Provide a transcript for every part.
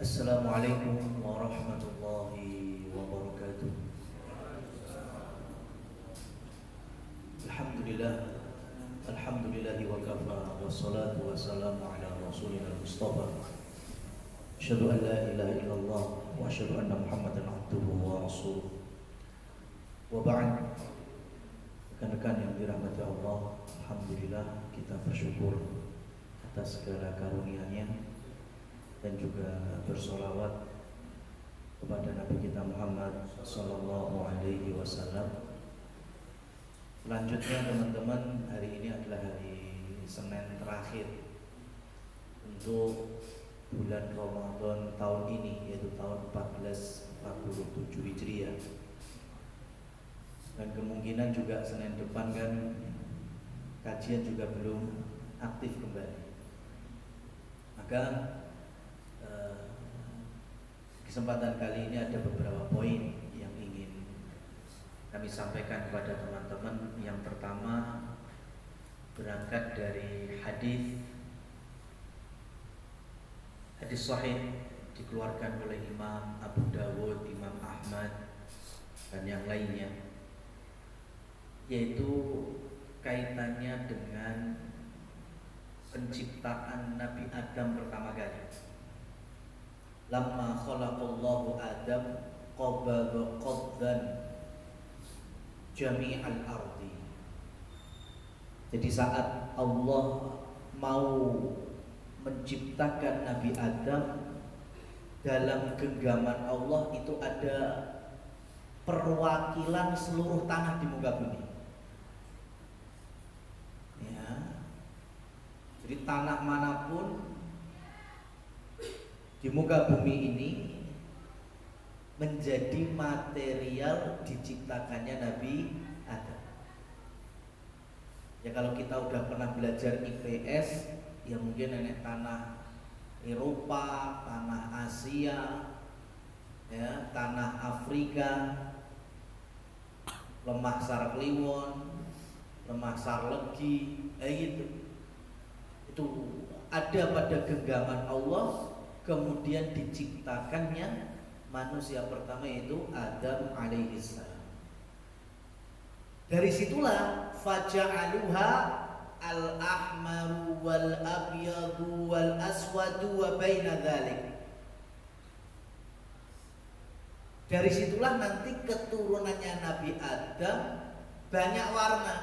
Assalamualaikum warahmatullahi wabarakatuh. Alhamdulillah, alhamdulillahi wa kafa, wassalatu wassalamu ala rasulina Mustafa. Asyhadu an la ilaha illallah wa asyhadu anna Muhammadan abduhu wa rasuluh. Wa ba'd. Rekan-rekan yang dirahmati Allah, alhamdulillah kita bersyukur atas segala karunia-Nya dan juga bersolawat kepada Nabi kita Muhammad Sallallahu Alaihi Wasallam. Selanjutnya teman-teman, hari ini adalah hari Senin terakhir untuk bulan Ramadan tahun ini, yaitu tahun 1447 Hijriah. Dan kemungkinan juga Senin depan kan kajian juga belum aktif kembali. Maka kesempatan kali ini ada beberapa poin yang ingin kami sampaikan kepada teman-teman. Yang pertama berangkat dari hadis sahih dikeluarkan oleh Imam Abu Dawud, Imam Ahmad dan yang lainnya, yaitu kaitannya dengan penciptaan Nabi Adam pertama kali. Lamma khalaqallahu Adam qabada qabdan jami'al ardi. Jadi saat Allah mau menciptakan Nabi Adam, dalam genggaman Allah itu ada perwakilan seluruh tanah di muka bumi. Ya. Jadi tanah manapun di muka bumi ini menjadi material diciptakannya Nabi Adam. Ya kalau kita udah pernah belajar IPS, ya mungkin ini tanah Eropa, tanah Asia, ya, tanah Afrika, lemah Sarkliwon, lemah Sarlegi, gitu. Itu ada pada genggaman Allah. Kemudian diciptakannya manusia pertama, yaitu Adam alaihissalam. Dari situlah faja'aluha al-ahmaru wal abyadu wal aswadu wa baina dzalik. Dari situlah nanti keturunannya Nabi Adam banyak warna.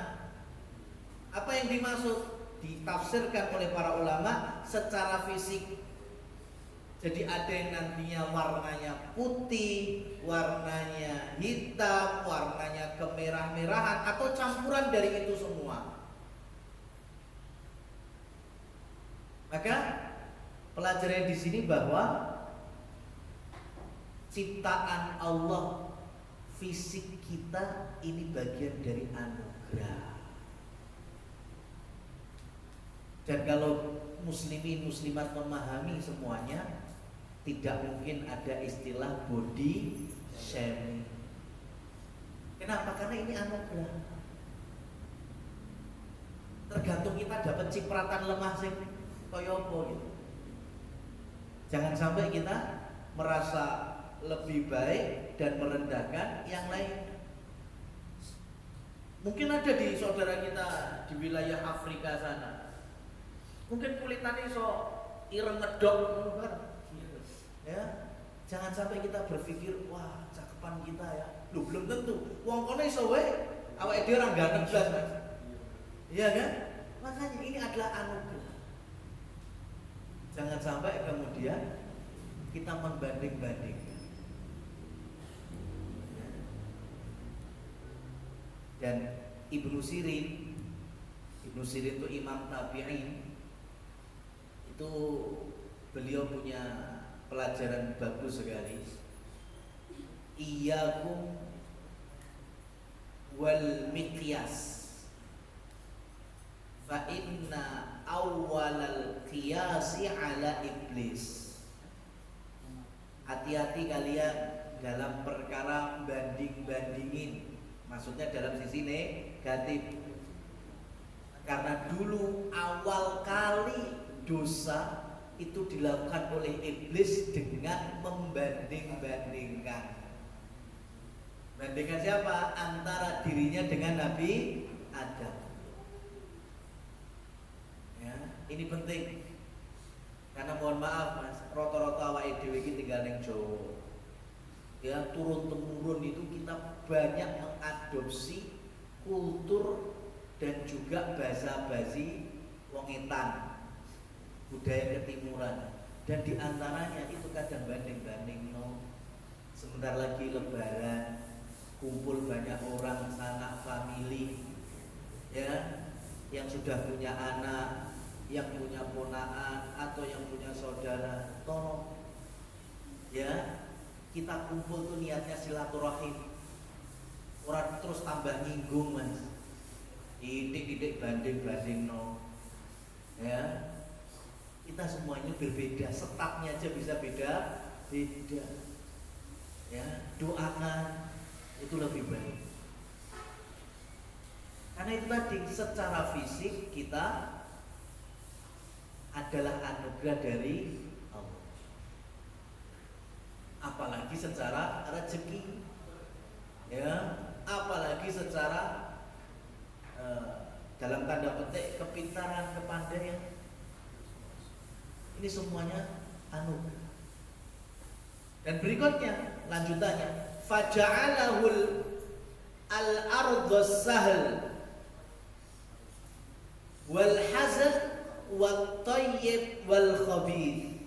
Apa yang dimaksud? Ditafsirkan oleh para ulama secara fisik. Jadi ada yang nantinya warnanya putih, warnanya hitam, warnanya kemerah-merahan, atau campuran dari itu semua. Maka pelajaran di sini bahwa ciptaan Allah, fisik kita ini bagian dari anugerah. Dan kalau muslimin muslimat memahami semuanya, tidak mungkin ada istilah body shaming. Kenapa? Karena ini anugerah. Tergantung kita dapat cipratan lemah sing kaya apa gitu. Jangan sampai kita merasa lebih baik dan merendahkan yang lain. Mungkin ada di saudara kita di wilayah Afrika sana, mungkin kulitannya so ireng ngedok, ya. Jangan sampai kita berpikir wah cakepan kita ya. Loh, belum tentu. Wong kono iso wae awake dhewe ora ganteng blas, Mas. Iya kan? Makanya ini adalah anugerah. Jangan sampai kemudian kita membanding-bandingkan. Dan Ibnu Sirin itu imam tabi'in, itu beliau punya pelajaran bagus sekali. Iyyakum wal miqyas fa inna awwalal qiyasi ala iblis. Hati-hati kalian dalam perkara banding-bandingin, maksudnya dalam sisi negatif. Karena dulu awal kali dosa itu dilakukan oleh iblis dengan membanding-bandingkan. Bandingkan siapa? Antara dirinya dengan Nabi Adam. Ya, ini penting. Karena mohon maaf Mas, rata-rata awake dhewe iki tinggal ning Jawa. Ya, turun temurun itu kita banyak mengadopsi kultur dan juga basa-basi wong etan, budaya ketimuran. Dan diantaranya itu kadang banding-banding no. Sebentar lagi lebaran, kumpul banyak orang, sanak famili, ya, yang sudah punya anak, yang punya ponakan atau yang punya saudara, tolong, ya, kita kumpul tuh niatnya silaturahim, orang terus tambah nyinggung Mas, titik banding no, ya, kita semuanya berbeda, setapnya aja bisa beda, ya, doakan. Itu lebih baik. Karena itu tadi secara fisik kita adalah anugerah dari Allah. Apalagi secara rezeki, ya, apalagi secara dalam tanda petik kepintaran, kepandaian. Ini semuanya anugerah. Dan berikutnya lanjutannya, faja'alahul al-ardha sahl wal hazan wat tayyib wal khabith.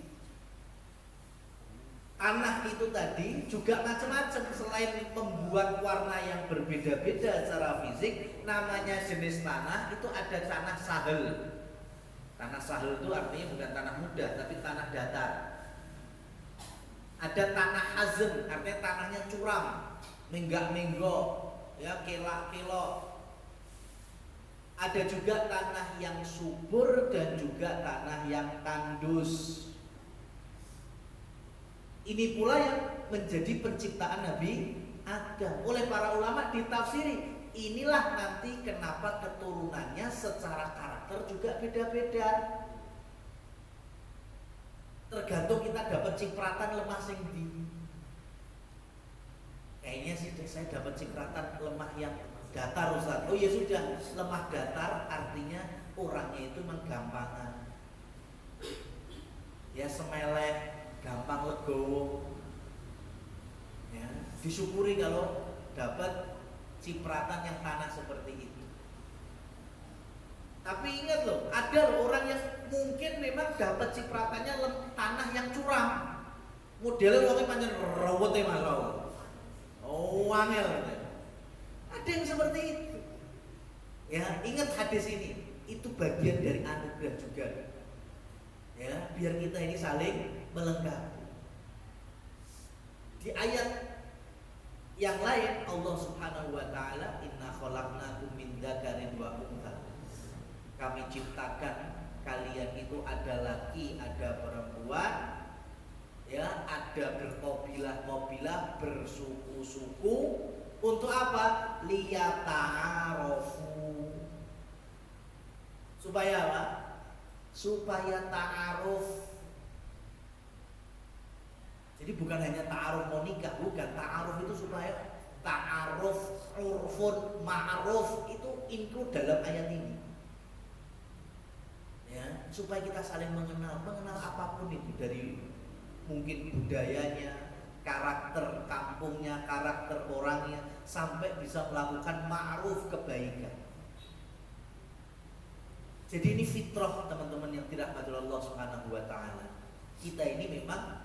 Tanah itu tadi juga macam-macam, selain membuat warna yang berbeda-beda secara fisik, namanya jenis tanah itu ada tanah sahel. Tanah sahel itu artinya bukan tanah muda tapi tanah datar. Ada tanah hazem, artinya tanahnya curam, menggak-menggok, ya, kelak-kelok. Ada juga tanah yang subur dan juga tanah yang tandus. Ini pula yang menjadi penciptaan Nabi Adam. Oleh para ulama ditafsiri, inilah nanti kenapa keturunannya secara karakter juga beda-beda. Tergantung kita dapat cipratan lemah sing di. Kayaknya sih saya dapat cipratan lemah yang datar Ustaz. Oh ya sudah, lemah datar artinya orangnya itu menggampangan. Ya, semeleh, gampang legowo. Ya, disyukuri kalau dapat cipratan yang tanah seperti itu. Tapi ingat loh, ada loh orang yang mungkin memang dapat cipratannya tanah yang curam. Modelnya wongnya panjang rawatnya Mas. Oh, angel. Ada yang seperti itu. Ya, ingat hadis ini, itu bagian dari anugerah juga. Ya, biar kita ini saling melengkapi. Di ayat yang lain Allah Subhanahu wa taala, inna khalaqnakum min dzakarin wa untha. Kami ciptakan kalian itu ada laki, ada perempuan, ya, ada berkobilah-kobilah, bersuku-suku. Untuk apa? Liyata'arofu. Supaya apa? Supaya ta'aruf. Jadi bukan hanya ta'aruf mau nikah, bukan. Ta'aruf itu supaya ta'aruf, urfun, ma'ruf itu include dalam ayat ini. Ya, supaya kita saling mengenal apapun itu, dari mungkin budayanya, karakter kampungnya, karakter orangnya, sampai bisa melakukan ma'ruf, kebaikan. Jadi ini fitrah teman-teman yang dirahmati Allah Subhanahu wa taala. Kita ini memang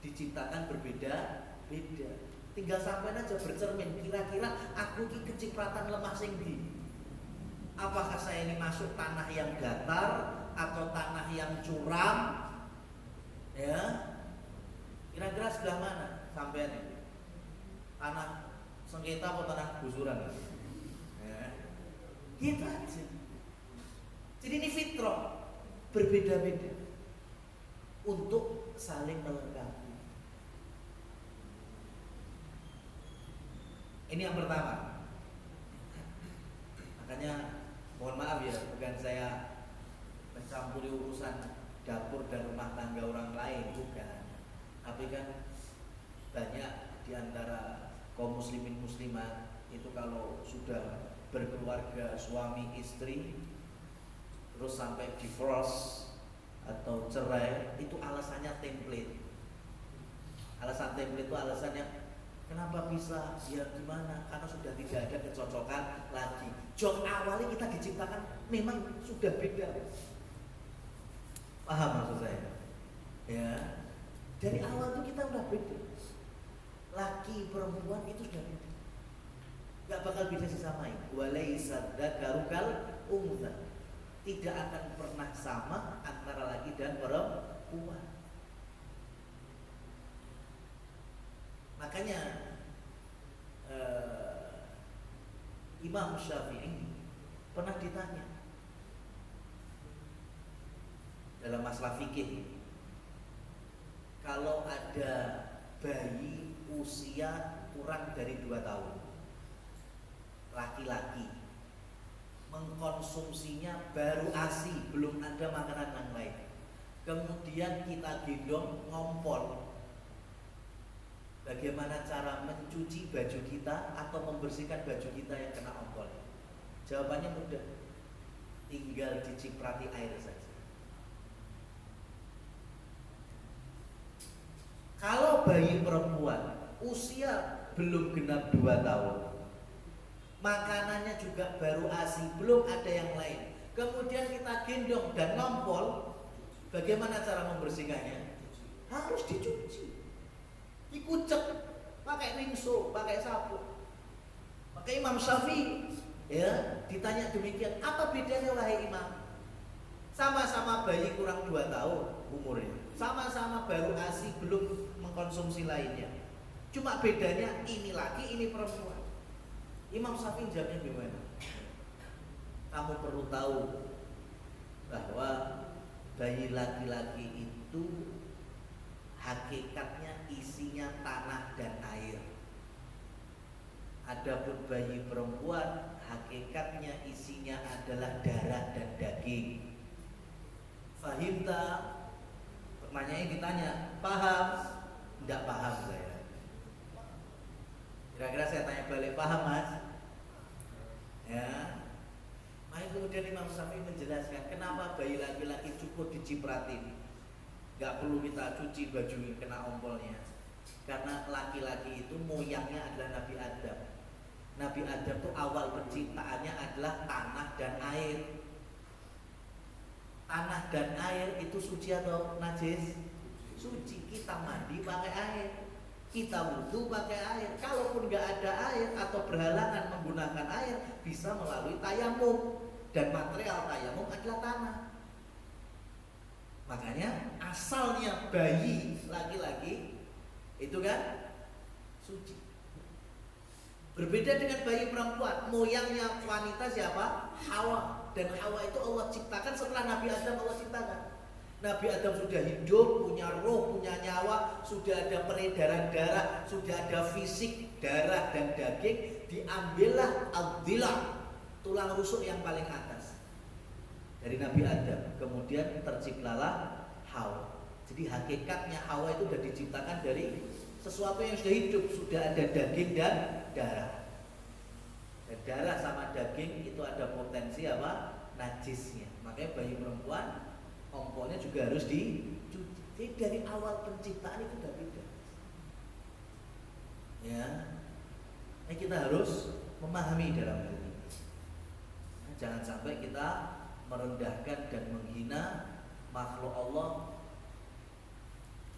diciptakan berbeda-beda. Tinggal sampai aja bercermin, kira-kira aku ini kecipratan lemah sing ndi? Apakah saya ini masuk tanah yang datar atau tanah yang curam? Ya, kira-kira sebelah mana sampean ini? Tanah sengketa atau tanah gusuran? Ya, gitu aja. Jadi ini fitrah, berbeda-beda untuk saling melengkapi. Ini yang pertama. Makanya mohon maaf ya, bukan saya mencampuri urusan dapur dan rumah tangga orang lain, bukan. Tapi kan banyak di antara kaum muslimin muslimat itu kalau sudah berkeluarga suami istri terus sampai divorce atau cerai, itu alasannya template. Alasan template itu alasannya kenapa bisa, ya gimana, karena sudah tidak ada kecocokan lagi. Job awalnya kita diciptakan memang sudah beda. Paham maksud saya? Ya, dari awal tuh kita udah beda. Laki perempuan itu sudah beda. Gak bakal bisa disamain. Walaisa dzakaru kal untha. Tidak akan pernah sama antara laki dan perempuan. Makanya Imam Syafi'i pernah ditanya dalam masalah fikih, kalau ada bayi usia kurang dari 2 tahun, laki-laki, mengkonsumsinya baru ASI, belum ada makanan yang lain, kemudian kita gendong ngompol, bagaimana cara mencuci baju kita atau membersihkan baju kita yang kena ompol? Jawabannya mudah, tinggal diciprati air saja. Kalau bayi perempuan usia belum genap 2 tahun, makanannya juga baru ASI, belum ada yang lain, kemudian kita gendong dan ngompol, bagaimana cara membersihkannya? Harus dicuci, dikucek, pakai rinso, pakai sabun. Maka Imam Syafi'i ya ditanya demikian, apa bedanya wahai Imam? Sama-sama bayi kurang 2 tahun umurnya, sama-sama baru ASI, belum mengkonsumsi lainnya, cuma bedanya ini laki, ini perempuan. Imam Syafi'i jawabnya gimana? Kamu perlu tahu bahwa bayi laki-laki itu hakikatnya isinya tanah dan air. Adapun bayi perempuan hakikatnya isinya adalah darah dan daging. Fahimta? Pertanyaannya ditanya, paham? Tidak paham saya. Kira-kira saya tanya balik, paham mas? Ya. Maka kemudian Imam Syafi'i menjelaskan kenapa bayi laki-laki cukup dicipratin, gak perlu kita cuci baju yang kena ompolnya. Karena laki-laki itu moyangnya adalah Nabi Adam. Nabi Adam itu awal penciptaannya adalah tanah dan air. Tanah dan air itu suci atau najis? Suci. Kita mandi pakai air, kita wudu pakai air. Kalaupun nggak ada air atau berhalangan menggunakan air, bisa melalui tayamum, dan material tayamum adalah tanah. Makanya asalnya bayi laki-laki itu kan suci. Berbeda dengan bayi perempuan, moyangnya wanita siapa? Hawa. Dan Hawa itu Allah ciptakan setelah Nabi Adam Allah ciptakan. Nabi Adam sudah hidup, punya roh, punya nyawa, sudah ada peredaran darah, sudah ada fisik, darah dan daging. Diambillah ad-dhila, tulang rusuk yang paling atas dari Nabi Adam. Kemudian terciptalah Hawa. Jadi hakikatnya Hawa itu sudah diciptakan dari sesuatu yang sudah hidup, sudah ada daging dan darah. Dan darah sama daging itu ada potensi apa? Najisnya. Makanya bayi perempuan ompolnya juga harus dicuci. Jadi dari awal penciptaan itu sudah beda. Ya, nah, kita harus memahami dalam hal ini. Nah, jangan sampai kita merendahkan dan menghina makhluk Allah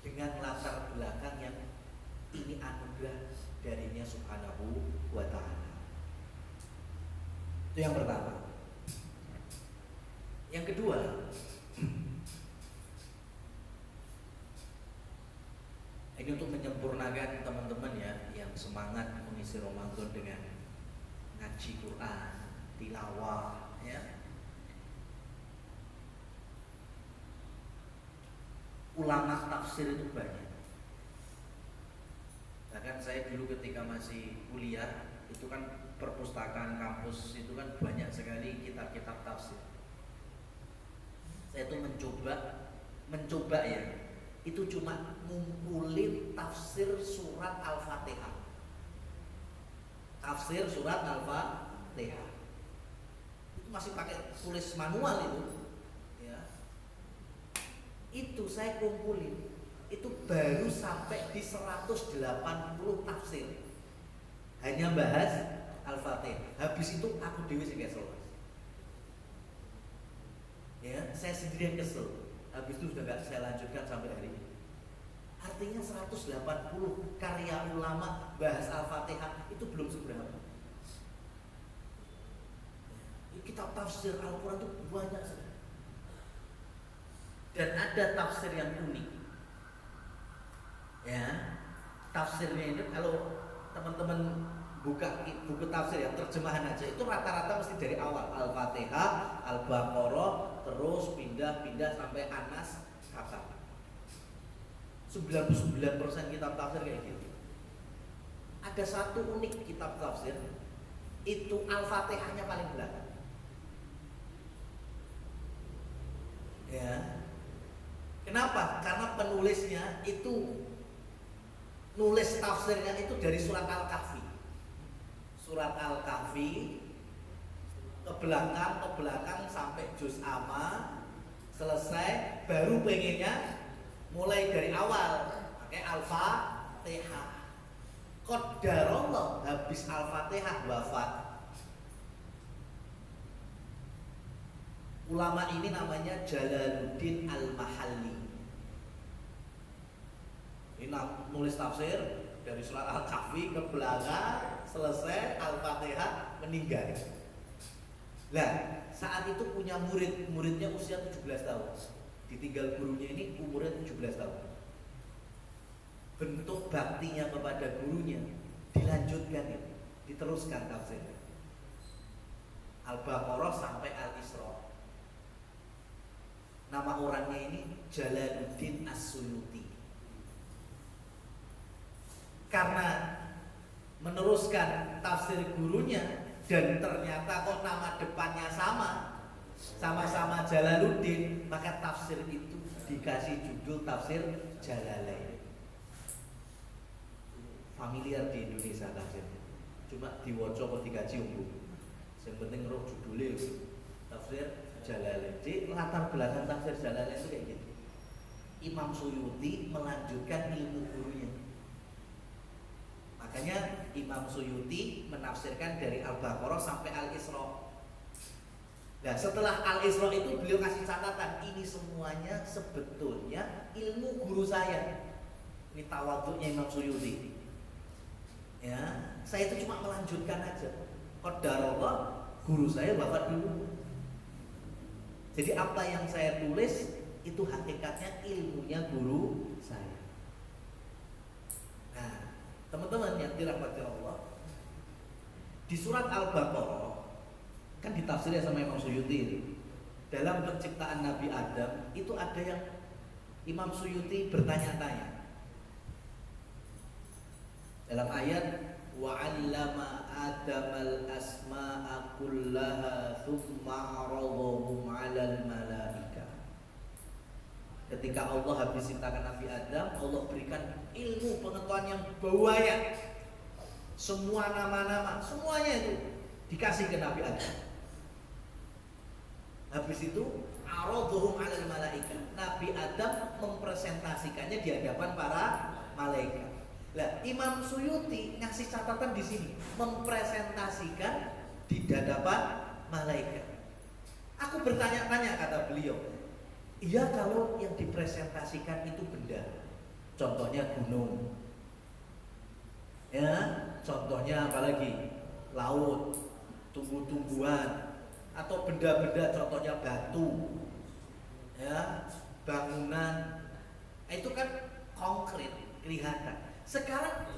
dengan latar belakang yang ini anugerah darinya subhanahu wa ta'ala. Itu yang pertama. Yang kedua, ini untuk menyempurnakan teman-teman ya yang semangat mengisi Ramadan dengan ngaji Quran, tilawah ya. Ulama tafsir itu banyak. Bahkan saya dulu ketika masih kuliah itu kan perpustakaan kampus itu kan banyak sekali kitab-kitab tafsir. Saya itu mencoba mencoba ya, itu cuma ngumpulin tafsir surat Al-Fatihah. Tafsir surat Al-Fatihah itu masih pakai tulis manual itu ya. Itu saya kumpulin, itu baru sampai di 180 tafsir, hanya bahas Al-Fatihah. Habis itu aku dewi sing kesel, ya saya sendiri yang kesel. Habis itu sudah gak saya lanjutkan sampai hari ini. Artinya 180 karya ulama bahas Al-Fatihah itu belum seberapa. Kitab tafsir Al-Quran itu banyak sekali. Dan ada tafsir yang unik. Ya, tafsirnya ini kalau teman-teman buka buku tafsir ya, terjemahan aja itu rata-rata mesti dari awal Al-Fatihah, Al-Baqarah, terus pindah-pindah sampai Anas kata. 99% kitab tafsir kayak gitu. Ada satu unik kitab tafsir, itu Al-Fatihahnya paling belakang. Ya. Kenapa? Karena penulisnya itu nulis tafsirnya itu dari surat Al-Kahfi. Surat Al-Kahfi ke belakang sampai juz amma selesai, baru pengennya mulai dari awal pakai Al-Fatihah. Qadarullah habis Al-Fatihah wafat. Ulama ini namanya Jalaluddin Al-Mahalli. Ini nulis tafsir dari surat Al-Kahfi ke belakang selesai Al-Fatihah, meninggal. Lah, saat itu punya muridnya usia 17 tahun. Ditinggal gurunya ini umurnya 17 tahun. Bentuk baktinya kepada gurunya dilanjutkan ini, diteruskan tafsirnya. Al-Baqarah sampai Al-Isra. Nama orangnya ini Jalaluddin As-Suyuti. Karena meneruskan tafsir gurunya dan ternyata kok nama depannya sama-sama Jalaluddin, maka tafsir itu dikasih judul tafsir Jalalain. Familiar di Indonesia tafsirnya, cuma diwaca kok dikaji umum. Yang penting roh judulnya tafsir Jalalain. Jadi latar belakang tafsir Jalalain itu kayak gitu. Imam Suyuti melanjutkan ilmu gurunya. Makanya Imam Suyuti menafsirkan dari Al-Baqarah sampai Al-Isra. Nah, setelah Al-Isra itu beliau kasih catatan, ini semuanya sebetulnya ilmu guru saya. Ini tawadhunya Imam Suyuti. Ya, saya itu cuma melanjutkan aja. Qadarullah, guru saya wafat dulu. Jadi apa yang saya tulis itu hakikatnya ilmunya guru saya. Nah, teman-teman yang dirahmati Allah, di surat Al-Baqarah kan ditafsirnya sama Imam Suyuti. Dalam penciptaan Nabi Adam itu ada yang Imam Suyuti bertanya-tanya. Dalam ayat wa 'allama Adamal asma'a kullaha tsumma 'aradahum 'alal malaika. Ketika Allah habis ciptakan Nabi Adam, Allah berikan ilmu pengetahuan yang banyak. Semua nama-nama, semuanya itu dikasih ke Nabi Adam. Habis itu 'aradahum 'alal malaika. Nabi Adam mempresentasikannya di hadapan para malaikat. Lah, Imam Suyuti ngasih catatan di sini, mempresentasikan di hadapan malaikat. Aku bertanya-tanya, kata beliau, iya kalau yang dipresentasikan itu benda, contohnya gunung, ya, contohnya apalagi laut, tumbuh-tumbuhan, atau benda-benda, contohnya batu, ya, bangunan, itu kan konkret, kelihatan. Sekarang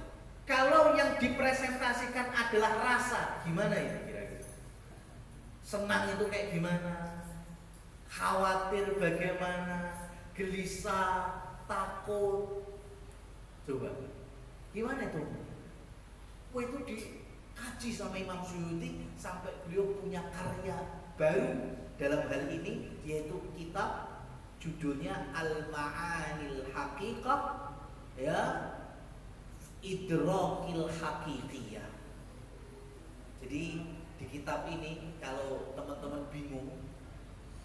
kalau yang dipresentasikan adalah rasa, gimana ya kira-kira? Senang itu kayak gimana? Khawatir bagaimana? Gelisah, takut. Coba, gimana itu? Oh, itu dikaji sama Imam Suyuti sampai beliau punya karya baru dalam hal ini, yaitu kitab Judulnya Al-Ma'anil Haqiqah, ya, Idrakil Haqiqiyah. Jadi di kitab ini kalau teman-teman bingung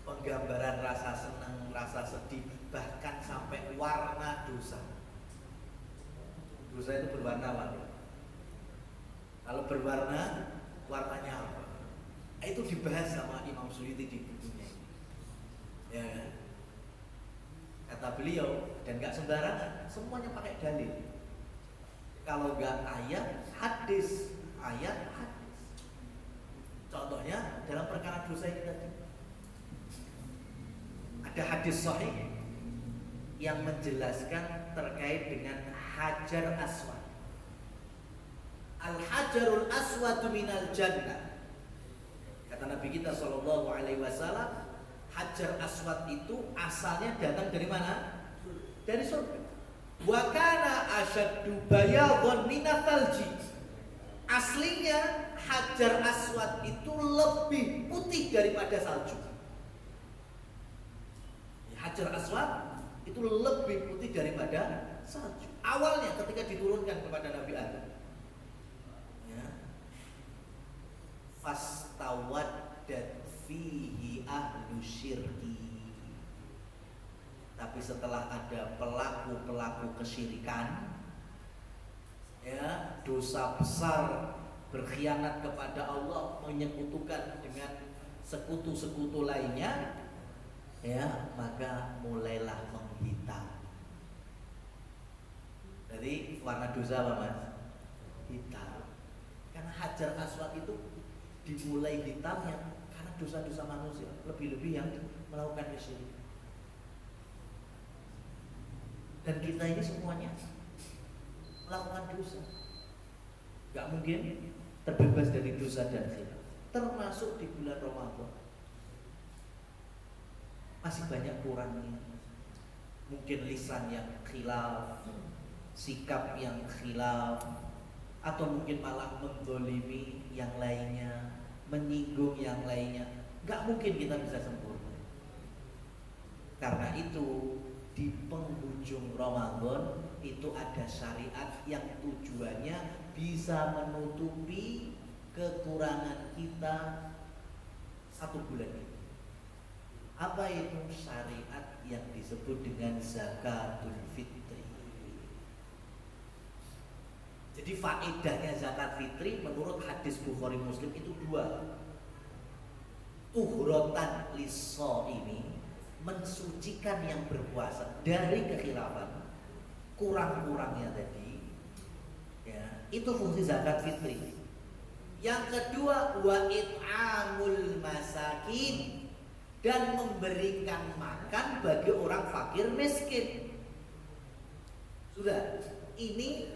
penggambaran rasa senang, rasa sedih, bahkan sampai warna dosa. Dosa itu berwarna apa? Kalau berwarna, warnanya apa? Itu dibahas sama Imam Suyuti di bukunya ini. Ya kan? Kata beliau, dan gak sembarangan, semuanya pakai dalil. Kalau gak ayat, hadis. Ayat, hadis. Contohnya dalam perkara dosa ini tadi, ada hadis sahih yang menjelaskan terkait dengan Hajar Aswad. Al-Hajarul Aswadu minal jannah. Kata Nabi kita SAW, Hajar Aswad itu asalnya datang dari mana? Dari surga. Wa kana asyaddu bayadhan minat thalji. Aslinya Hajar Aswad itu lebih putih daripada salju. Hajar Aswad itu lebih putih daripada salju. Awalnya ketika diturunkan kepada Nabi Adam, ya, fastawaddat fihi ahlu syirki. Tapi setelah ada pelaku-pelaku kesyirikan, ya, dosa besar, berkhianat kepada Allah, menyekutukan dengan sekutu-sekutu lainnya, ya, maka mulailah menghitam. Jadi warna dosa apa, Mas? Hitam. Karena Hajar Aswad itu dimulai hitamnya karena dosa-dosa manusia, lebih-lebih yang melakukan kesyirikan. Dan kita ini semuanya melakukan dosa. Gak mungkin terbebas dari dosa dan khilaf, termasuk di bulan Ramadan. Masih banyak kurangnya. Mungkin lisan yang khilaf, sikap yang khilaf, atau mungkin malah mendolimi yang lainnya, menyinggung yang lainnya. Gak mungkin kita bisa sempurna. Karena itu di penghujung Ramadan itu ada syariat yang tujuannya bisa menutupi kekurangan kita satu bulan ini. Apa itu? Syariat yang disebut dengan zakatul fitri. Jadi faedahnya zakat fitri menurut hadis Bukhari Muslim itu dua. Tuhrotan liso ini mensucikan yang berpuasa dari kekhilafan, kurang-kurangnya tadi, ya, itu fungsi zakat fitri. Yang kedua, wa it'amul masakin, dan memberikan makan bagi orang fakir miskin. Sudah, ini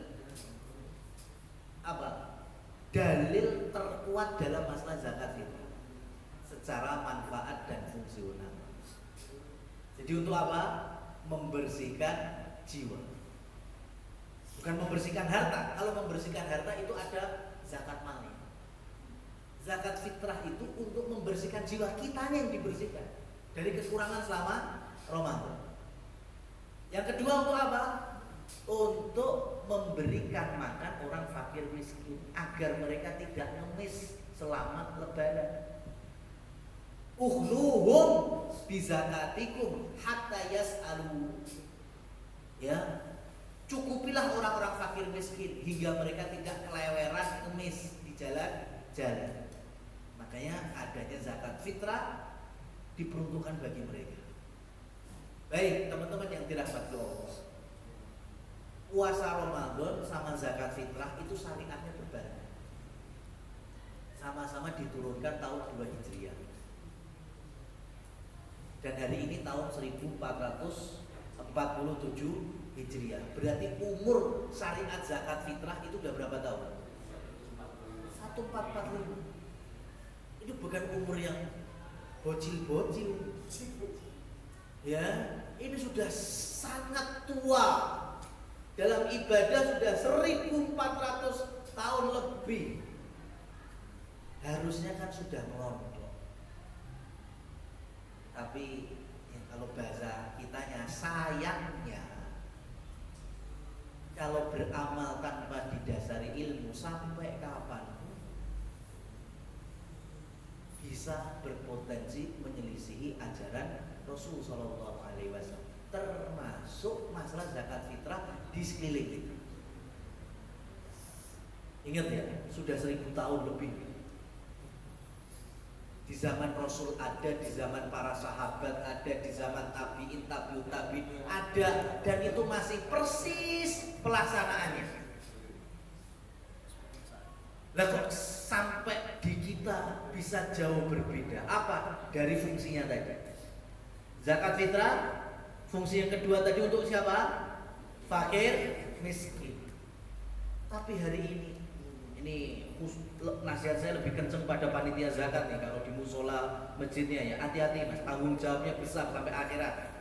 apa? Dalil terkuat dalam masalah zakat fitri secara manfaat dan fungsional. Jadi untuk apa? Membersihkan jiwa. Bukan membersihkan harta. Kalau membersihkan harta itu ada zakat malnya. Zakat fitrah itu untuk membersihkan jiwa kita yang dibersihkan dari kekurangan selama Ramadan. Yang kedua untuk apa? Untuk memberikan makan orang fakir miskin agar mereka tidak ngemis selama Lebaran. Uhluhum bizakatikum hatta yas'alu. Ya, cukupilah orang-orang fakir miskin hingga mereka tidak keleweran ngemis di jalan-jalan. Makanya adanya zakat fitrah diperuntukkan bagi mereka. Baik, teman-teman yang dirahmati Allah, puasa Ramadan sama zakat fitrah itu syariatnya berbarengan. Sama-sama diturunkan tahun 2 Hijriah. Dan hari ini tahun 1447 Hijriah. Berarti umur syariat zakat fitrah itu udah berapa tahun? 1445. Itu bukan umur yang bocil-bocil. Ya, ini sudah sangat tua. Dalam ibadah sudah 1400 tahun lebih. Harusnya kan sudah melonjak. Tapi ya kalau bahasa kitanya sayangnya kalau beramal tanpa didasari ilmu sampai kapan bisa berpotensi menyelisihi ajaran Rasul Shallallahu Alaihi Wasallam, termasuk masalah zakat fitrah di sekeliling kita. Ingat ya, sudah 1000 tahun lebih. Di zaman Rasul ada, di zaman para sahabat ada, di zaman tabiin, tabiut tabiin ada, dan itu masih persis pelaksanaannya. Lah kok sampai di kita bisa jauh berbeda? Apa? Dari fungsinya tadi. Zakat fitrah, fungsi yang kedua tadi untuk siapa? Fakir, miskin. Tapi hari ini nasihat saya lebih kenceng pada panitia zakat nih, kalau di musola masjidnya ya, hati-hati mas, tanggung jawabnya besar sampai akhirat.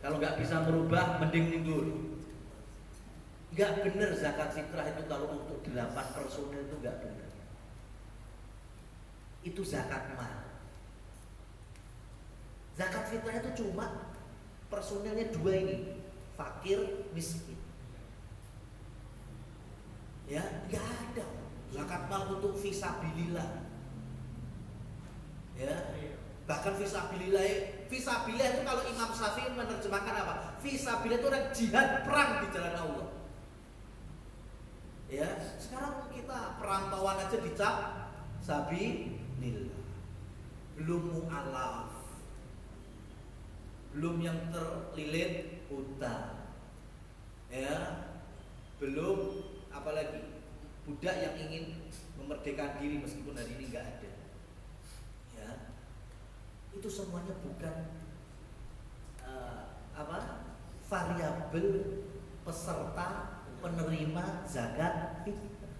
Kalau nggak bisa merubah, mending mundur. Nggak bener zakat fitrah itu kalau untuk 8 personil itu nggak bener. Itu zakat mal. Zakat fitrah itu cuma personilnya 2 ini, fakir, miskin. Ya, nggak ada zakat mal untuk fisabilillah. Ya, bahkan fisabilillah itu kalau Imam Syafi'i menerjemahkan apa? Fisabilillah itu orang jihad, perang di jalan Allah. Ya, sekarang kita perantauan aja dicap sabilillah. Belum mu'alaf, belum yang terlilit hutang. Ya, belum apalagi budak yang ingin memerdekakan diri meskipun hari ini nggak ada. Ya, itu semuanya bukan variabel peserta penerima zakat fitrah,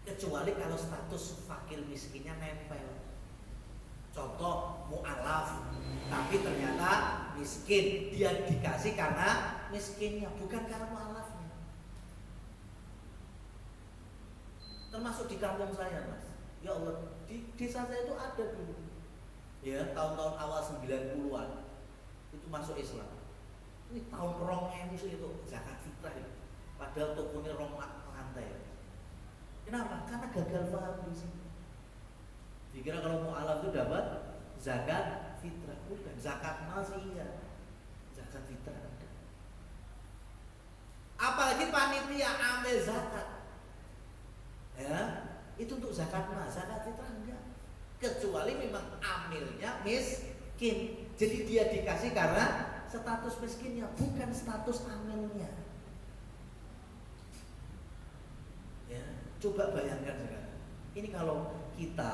kecuali kalau status fakir miskinnya nempel. Contoh mu'alaf, tapi ternyata miskin, dia dikasih karena miskinnya, bukan karena mu'alafnya. Termasuk di kampung saya mas, ya Allah, di desa saya itu ada dulu, ya tahun-tahun awal 90-an itu masuk Islam. Ini tahun 2000 itu zakat fitrah itu, padahal tokonya lantai. Kenapa? Karena gagal paham di sini. Dikira kalau mu'alaf itu dapat zakat fitrah, bukan. Zakat mal sih iya, zakat fitrah ada. Apalagi panitia ambil zakat, ya itu untuk zakat mal, zakat fitrah enggak. Kecuali memang amilnya miskin, jadi dia dikasih karena status miskinnya, bukan status amilnya. Ya, coba bayangkan sekarang. Ini kalau kita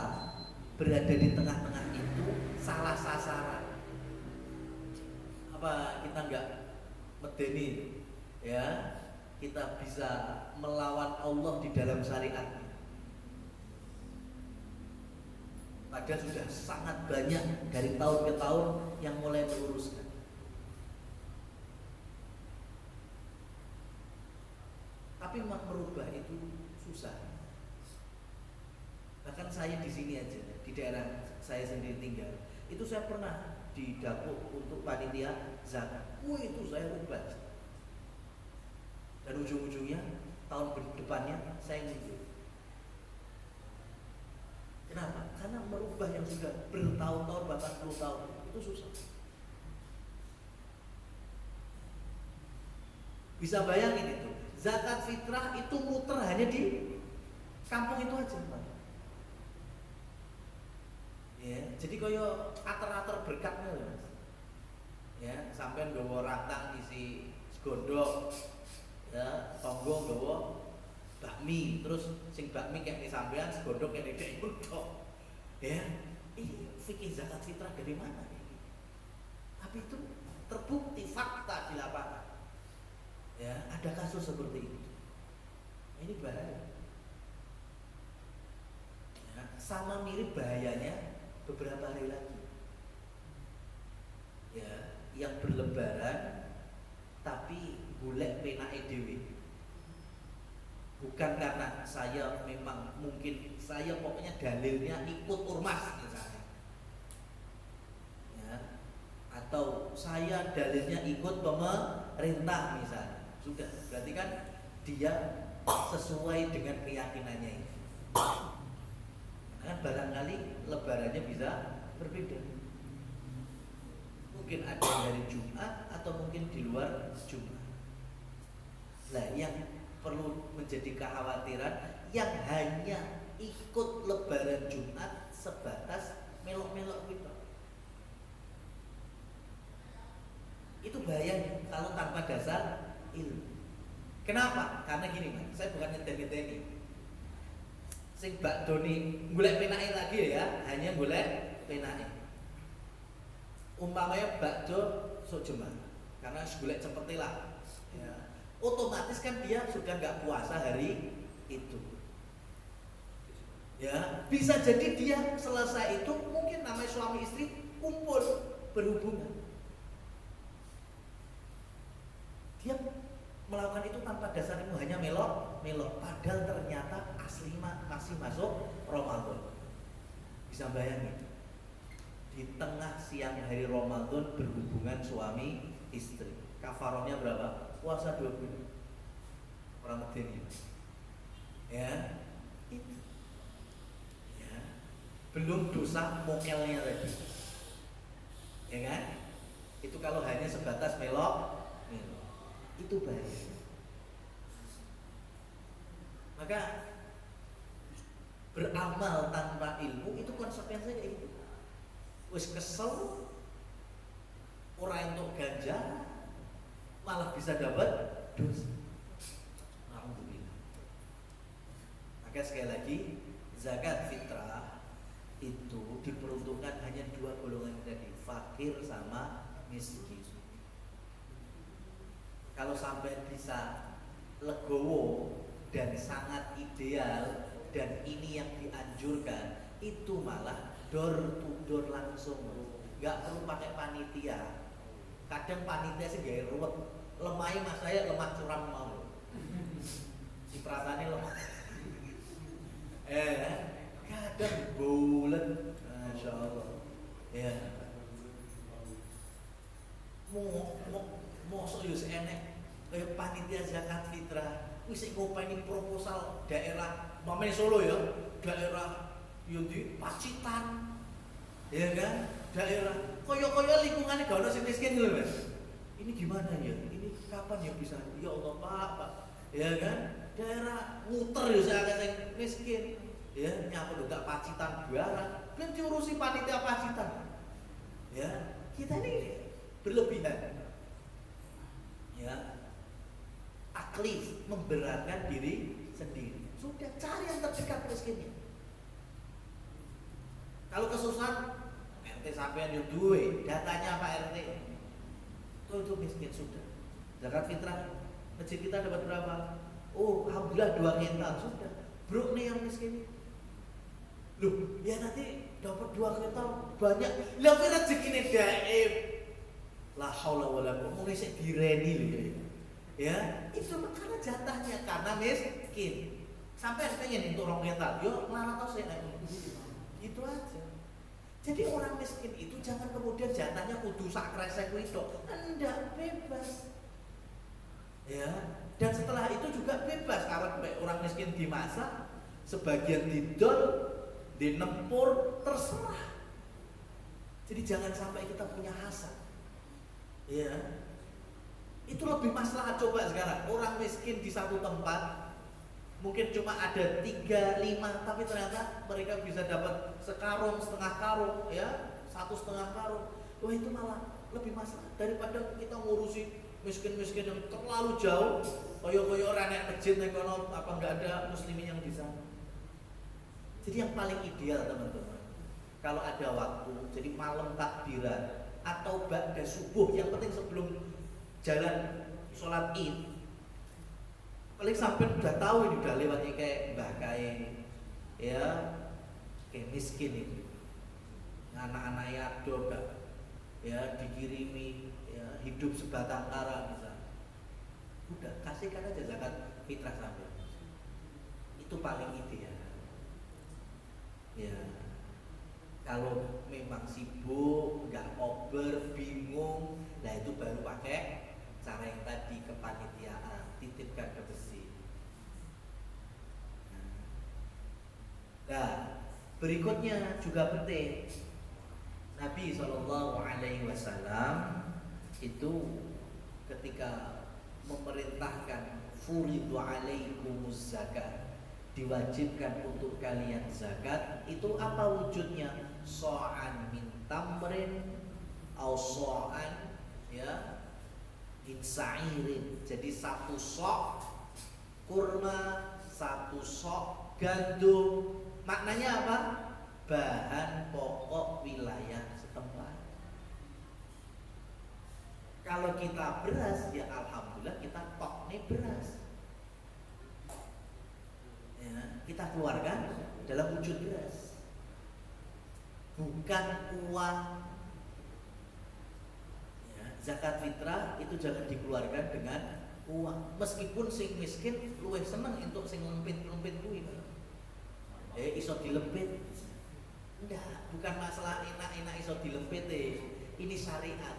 berada di tengah-tengah itu salah sasaran, apa kita nggak medeni, ya kita bisa melawan Allah di dalam syariatnya. Padahal sudah sangat banyak dari tahun ke tahun yang mulai meluruskan. Tapi merubah itu susah. Bahkan saya di sini aja, di daerah saya sendiri tinggal, itu saya pernah didapuk untuk panitia zakat. Itu saya rubah. Dan ujung-ujungnya tahun depannya saya mundur. Kenapa? Karena merubah yang sudah bertahun-tahun bahkan puluh tahun itu susah. Bisa bayangin itu, zakat fitrah itu muter hanya di kampung itu aja, Pak. Ya, jadi koyo ater-ater berkatnya loh, Mas. Ya, sampai nggawa rantang isi segondok, ya, tonggo nggawa bakmi, terus sing bakmi kayak sampean, segondok kayak dhek tok. Ya, ini fikih zakat fitrah dari mana ini? Tapi itu terbukti fakta di lapangan. Ya, ada kasus seperti itu. Ini bahaya. Ya, sama mirip bahayanya beberapa hari lagi. Ya, yang berlebaran tapi golek penake dhewe. Bukan karena saya memang mungkin saya pokoknya dalilnya ikut ormas misalnya. Ya, atau saya dalilnya ikut pemerintah misalnya, sudah berarti kan dia sesuai dengan keyakinannya itu. Kan barangkali lebarannya bisa berbeda. Mungkin ada yang dari Jumat atau mungkin di luar Jumat. Nah, yang perlu menjadi kekhawatiran yang hanya ikut lebaran Jumat sebatas melok-melok gitu. Itu bahaya kalau tanpa dasar ilmu. Kenapa? Karena gini, Mas, saya bukan nyeten-nyeteni. Sing bakdoni golek penake lagi ya, hanya golek penake. Umpamanya bakdo sok Jumat, karena golek cepet lah. Ya. Otomatis kan dia sudah nggak puasa hari itu. Ya, bisa jadi dia selesai itu mungkin namanya suami istri kumpul berhubungan. Dia melakukan itu tanpa dasar ilmu, hanya melok, padahal ternyata asli masih masuk Ramadan. Bisa bayangin, di tengah siang hari Ramadan berhubungan suami istri, kafarohnya berapa? Puasa 2 bulan. Orang Medeni. Ya, itu. Ya. Belum dosa mokelnya tadi. Ya kan? Itu kalau hanya sebatas melok. Itu bahaya. Maka beramal tanpa ilmu itu konsekuensinya kayak gitu. Wis kesel, orang untuk ganja malah bisa dapat dosa. Alhamdulillah. Maka sekali lagi zakat fitrah itu diperuntukkan hanya 2 golongan tadi, fakir sama miskin. Kalau sampai bisa legowo dan sangat ideal dan ini yang dianjurkan, itu malah door to door langsung, nggak perlu pakai panitia. Kadang panitia sih gaya ruwet, lemahnya mas saya lemah curam mau, si perasaannya lemah. Kadang bulan, masya Allah, ya. Mau serius enek kayak panitia zakat fitrah wis ngopeni proposal daerah namanya Solo ya, daerah Yundi Pacitan ya kan, daerah koyo-koyo lingkungannya gak ada sing miskin lho Mas. Ini gimana ya, ini kapan ya bisa, ya Allah Pak ya kan, daerah muter ya saya sing miskin ya, nyapa udah Pacitan barang belum diurusi panitia Pacitan ya. Kita ini berlebihan ya, taklif, memberatkan diri sendiri. Sudah cari yang terdekat miskinnya. Kalau kesusahan RT sampean yo duwe, datanya Pak RT. Itu miskin sudah. Zakat fitrah masjid kita dapat berapa? Oh, alhamdulillah 2 kintal sudah. Bro nih yang miskin. Loh, ya nanti dapat 2 kintal banyak. Lah kira rezekine daib. La haula wala quwwata mulai sik direni lho ya. Itu karena jatahnya karena miskin. Sampai pengen untuk 2 kintal, yo nglarang to sik itu aja. Jadi orang miskin itu jangan kemudian jatahnya kudu sak kresek kuwi tok. Enggak, bebas. Ya, dan setelah itu juga bebas kalau orang miskin dimasak, sebagian didol, dinempur, terserah. Jadi jangan sampai kita punya hasad. Ya, itu lebih masalah. Coba sekarang orang miskin di satu tempat mungkin cuma ada 3-5, tapi ternyata mereka bisa dapat sekarung, setengah karung, ya 1,5 karung. Wah itu malah lebih masalah daripada kita ngurusi miskin-miskin yang terlalu jauh. Koyo-koyo orang yang masjid ning kono apa nggak ada muslimin yang di sana. Jadi yang paling ideal teman-teman, kalau ada waktu, jadi malam takbiran atau ba'da subuh, yang penting sebelum jalan sholat id, paling sampai udah tahu ini udah lewatnya kayak mbah kae ya, kayak miskin itu anak-anak yatim ya dikirimi ya, hidup sebatang kara misalnya, udah kasihkan aja zakat fitrah sampai itu paling ideal ya. Kalau memang sibuk, nggak ober, bingung, nah itu baru pakai cara yang tadi, kepanitiaan, titipkan ke masjid. Nah, berikutnya juga penting. Nabi SAW itu ketika memerintahkan furidu alaikumuz zakat, diwajibkan untuk kalian zakat, itu apa wujudnya? So'an min tamrin au so'an ya min sa'irin. Jadi satu sok kurma, satu sok gandum. Maknanya apa? Bahan pokok wilayah setempat. Kalau kita beras, ya alhamdulillah kita tok nih beras. Ya, kita keluarkan dalam wujud beras, bukan uang. Ya, zakat fitrah itu jangan dikeluarkan dengan uang. Meskipun sing miskin luwih seneng untuk sing lempit-lempit kuwi. Iso dilempit. Enggak, bukan masalah enak-enak iso dilempit ini syariat.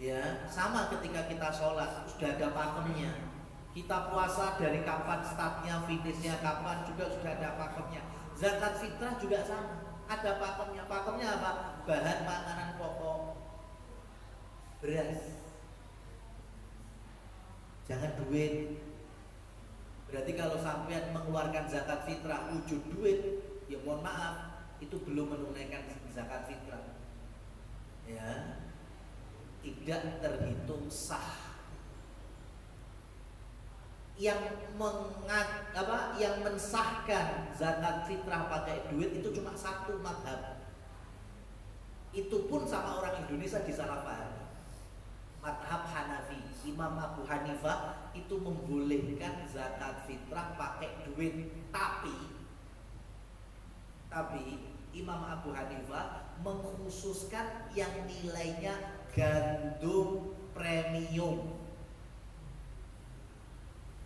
Ya, sama ketika kita sholat sudah ada pakemnya. Kita puasa dari kapan startnya, finishnya kapan juga sudah ada pakemnya. Zakat fitrah juga sama, ada pakemnya. Pakemnya apa? Bahan makanan pokok, beras. Jangan duit. Berarti kalau sampean mengeluarkan zakat fitrah wujud duit, ya mohon maaf, itu belum menunaikan zakat fitrah. Ya, tidak terhitung sah. Yang mensahkan zakat fitrah pakai duit itu cuma satu mazhab. Itu pun sama orang Indonesia disalahpahami. Mazhab Hanafi, Imam Abu Hanifah itu membolehkan zakat fitrah pakai duit, tapi Imam Abu Hanifah mengkhususkan yang nilainya gandum premium.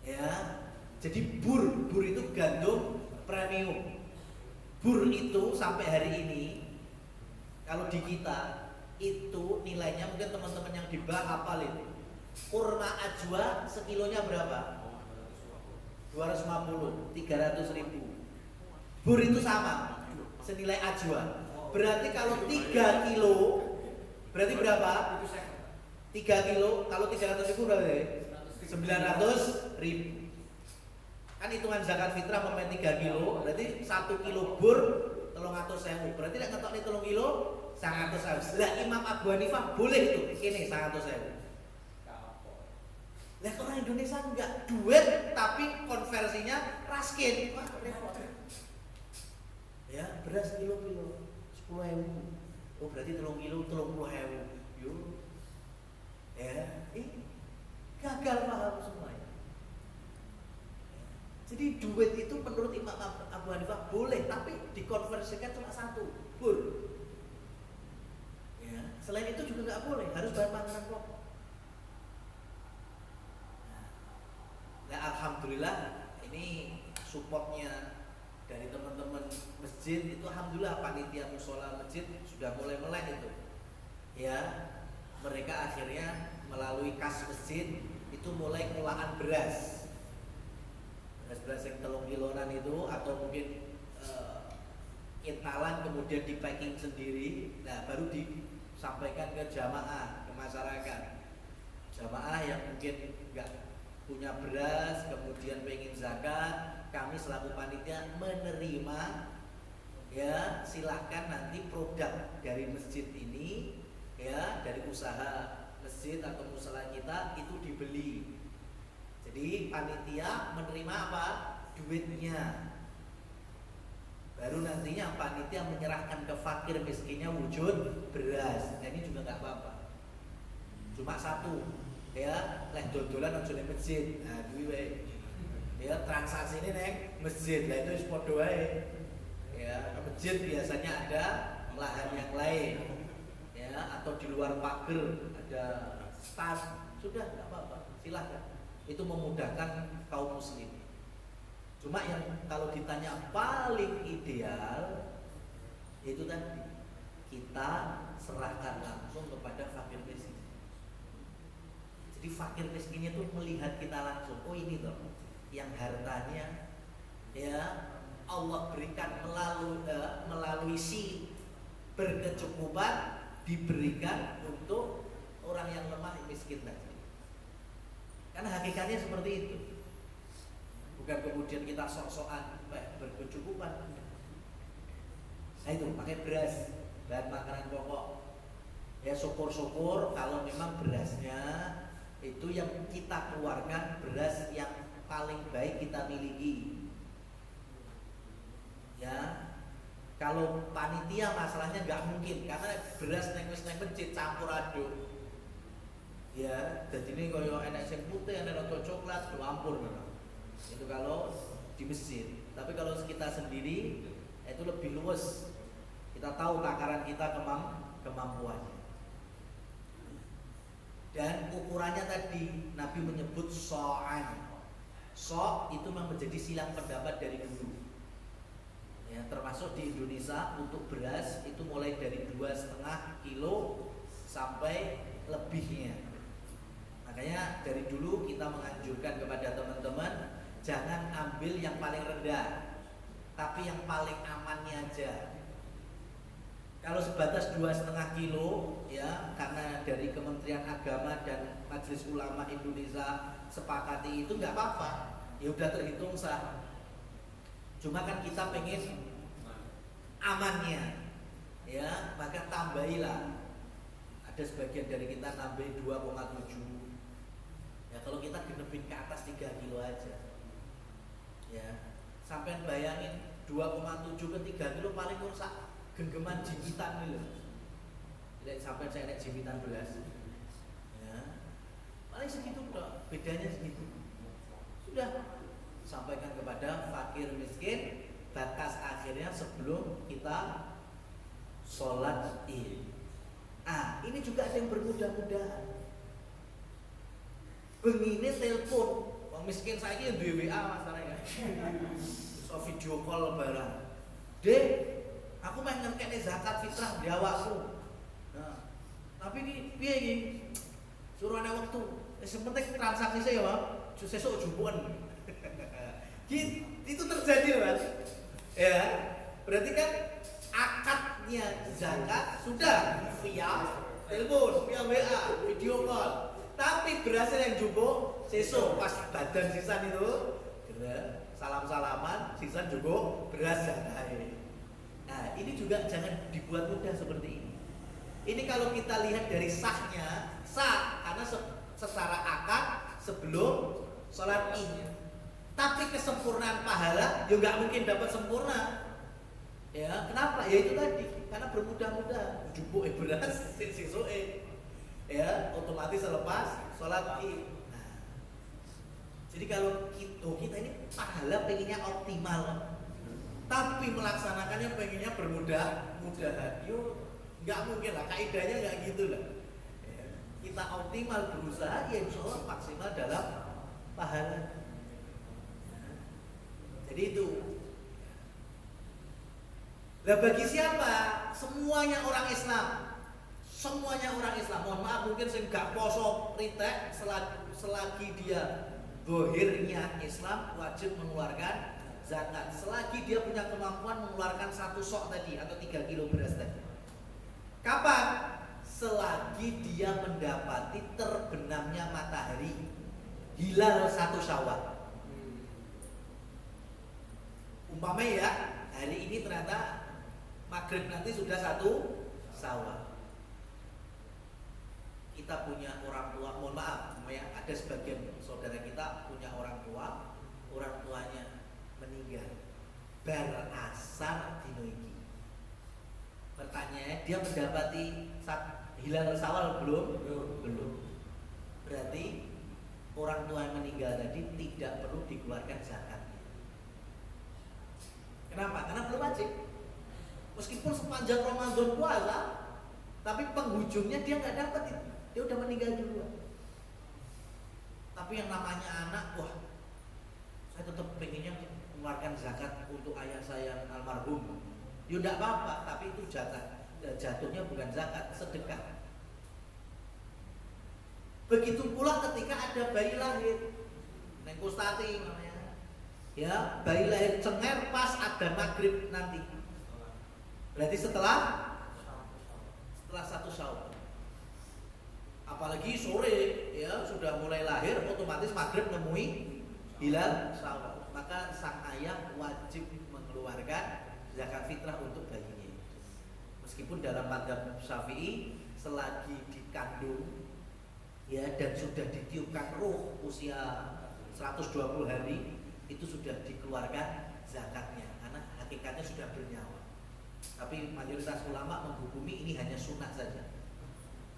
Ya, jadi bur itu gandum premium. Bur itu sampai hari ini kalau di kita itu nilainya, mungkin teman-teman yang di bawah hafal itu. Kurma ajwa sekilonya berapa? 250, 300 ribu. Bur itu sama, senilai ajwa. Berarti kalau 3 kilo, berarti berapa? 3 kilo, kalau 300 ribu berapa? 900 ribu. Kan hitungan zakat fitrah pemain 3 kilo, berarti 1 kilo bur 300.000. Berarti nek ngetok nih 3 kilo 100.000. Lah Imam Abu Hanifah boleh itu, ini 100.000. Lah orang Indonesia enggak, duit tapi konversinya raskin. Wah, repot. Ya, beras kilo-kilo 10.000. Oh, berarti 3 kilo 30.000. Yo. Ya, gagal paham semuanya. Jadi duit itu menurut Imam Abu Hanifah boleh, tapi dikonversikan cuma satu, bur. Ya, selain itu juga nggak boleh, harus bahan makanan pokok. Nah, alhamdulillah ini supportnya dari teman-teman masjid itu, alhamdulillah panitia musola masjid sudah mulai melek itu. Ya, mereka akhirnya melalui kas masjid itu mulai pengolahan beras yang 3 kiloan itu, atau mungkin kintalan, kemudian di packing sendiri. Nah, baru disampaikan ke jamaah, ke masyarakat. Jamaah yang mungkin nggak punya beras, kemudian pengen zakat, kami selaku panitia menerima. Ya, silahkan nanti produk dari masjid ini, ya, dari usaha masjid atau musola kita itu dibeli. Jadi panitia menerima apa? Duitnya. Baru nantinya panitia menyerahkan ke fakir miskinnya wujud beras. Nah, ini juga nggak apa-apa. Cuma satu, ya, leh dodolan aja ning masjid. Nah, kuwi wae. Ya, transaksi ini neng masjid. Lah itu wis padha wae. Ya, ke masjid biasanya ada lahan yang lain. Ya, atau di luar pagar ada stand. Sudah nggak apa-apa. Silahkan. Itu memudahkan kaum muslim. Cuma yang kalau ditanya paling ideal, Itu tadi kita serahkan langsung kepada fakir miskin. Jadi fakir miskinnya tuh melihat kita langsung. Oh ini toh yang hartanya ya Allah berikan melalui si berkecukupan diberikan untuk orang yang lemah miskin tadi. Karena hakikatnya seperti itu. Bukan kemudian kita sok-sokan berkecukupan. Nah itu pakai beras dan makanan pokok. Ya syukur-syukur kalau memang berasnya itu yang kita keluarkan beras yang paling baik kita miliki. Ya, kalau panitia masalahnya nggak mungkin karena beras neng mencit campur aduk. Ya, jadi ini koyo enak sing putih, enak rada coklat, campur memang. Itu kalau di masjid. Tapi kalau kita sendiri itu lebih luas. Kita tahu takaran kita kemampuannya. Dan ukurannya tadi Nabi menyebut so'an. So' itu memang menjadi silang pendapat dari dulu. Ya, termasuk di Indonesia untuk beras itu mulai dari 2,5 kilo sampai lebihnya. Makanya dari dulu kita menganjurkan kepada teman-teman jangan ambil yang paling rendah, tapi yang paling amannya aja. Kalau sebatas 2,5 kilo ya karena dari Kementerian Agama dan Majelis Ulama Indonesia sepakati itu nggak apa-apa, ya udah terhitung sah. Cuma kan kita pengen amannya, ya maka tambahilah. Ada sebagian dari kita nambahin 2,7. Ya kalau kita genepin ke atas 3 kilo aja, ya sampai bayangin 2,7 ke 3 kilo paling rusak genggaman jimpitan nih loh. Tidak sampai saya naik jimpitan belas, ya paling segitu udah bedanya segitu. Sudah sampaikan kepada fakir miskin batas akhirnya sebelum kita sholat id. Ini juga ada yang bermudah-mudahan. Begini telepon, orang miskin saya ini di WA masalahnya. So video call barang. Dek, aku main ngerkene zakat fitrah di awakku. Nah, tapi ini piye iki? Suruh ana waktu. Sepenting transaksi saya, Pak. Sesuk jupuan. Itu terjadi, Mas. Ya, berarti kan akadnya zakat sudah via telepon, via WA, video call. Tapi berhasil yang jumbo sesuk pas badan sisan itu, salam-salaman, sisan jumbo beras zakat. Nah, ini juga jangan dibuat mudah seperti ini. Ini kalau kita lihat dari sahnya, sah karena secara akad sebelum sholat id. Tapi kesempurnaan pahala, ya nggak mungkin dapat sempurna. Ya, kenapa? Ya itu tadi, karena bermudah-mudah. Jumbo beras, sesuk ya otomatis selepas sholat id. Nah, jadi kalau kita ini pahala pengennya optimal, tapi melaksanakannya pengennya bermudah-mudahan. Yo nggak mungkin lah, kaidahnya nggak gitu lah. Ya, kita optimal berusaha, ya insya Allah maksimal dalam pahala. Nah, jadi itu. Nah bagi siapa? Semuanya orang Islam. Semuanya orang Islam. Mohon maaf mungkin saya nggak poso ritek selagi dia dohirnya Islam wajib mengeluarkan zakat. Selagi dia punya kemampuan mengeluarkan 1 sok tadi atau 3 kilo beras tadi. Kapan? Selagi dia mendapati terbenamnya matahari hilal 1 Syawal. Umpamanya ya hari ini ternyata maghrib nanti sudah 1 Syawal. Kita punya orang tua, mohon maaf, ya, ada sebagian saudara kita punya orang tuanya meninggal berasar dino iki. Pertanyaannya, dia mendapati hilal Syawal belum? Belum. Berarti orang tua yang meninggal tadi tidak perlu dikeluarkan zakat. Kenapa? Karena belum wajib. Meskipun sepanjang Ramadan puasa, tapi penghujungnya dia nggak dapat itu. Dia udah meninggal duluan. Tapi yang namanya anak, wah, saya tetap pengennya mengeluarkan zakat untuk ayah saya yang almarhum. Ya enggak apa-apa, tapi itu jatuhnya bukan zakat, sedekah. Begitu pula ketika ada bayi lahir, nengkustati namanya. Ya, bayi lahir cenger pas ada maghrib nanti. Berarti setelah satu Syawal. Apalagi sore ya sudah mulai lahir, otomatis maghrib nemui hilal Syawal. Maka sang ayah wajib mengeluarkan zakat fitrah untuk bayinya. Meskipun dalam mazhab Syafi'i selagi dikandung ya dan sudah ditiupkan ruh usia 120 hari itu sudah dikeluarkan zakatnya karena hakikatnya sudah bernyawa. Tapi mayoritas ulama menghukumi ini hanya sunnah saja.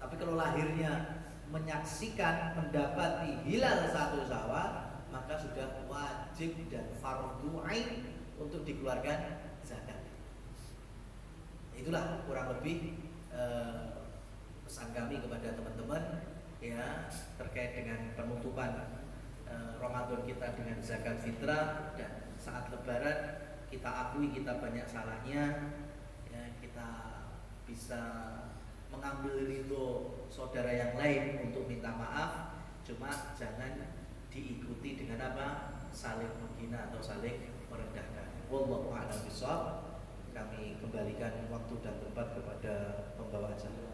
Tapi kalau lahirnya menyaksikan mendapati hilal 1 Syawal, maka sudah wajib dan fardhu ain untuk dikeluarkan zakat. Itulah kurang lebih pesan kami kepada teman-teman ya terkait dengan penutupan Ramadan kita dengan zakat fitrah. Dan saat Lebaran kita akui kita banyak salahnya ya, kita bisa mengambil ridho saudara yang lain untuk minta maaf, cuma jangan diikuti dengan apa? Saling menghina atau saling merendahkan. Wallahu a'lam bishawab. Kami kembalikan waktu dan tempat kepada pembawa acara.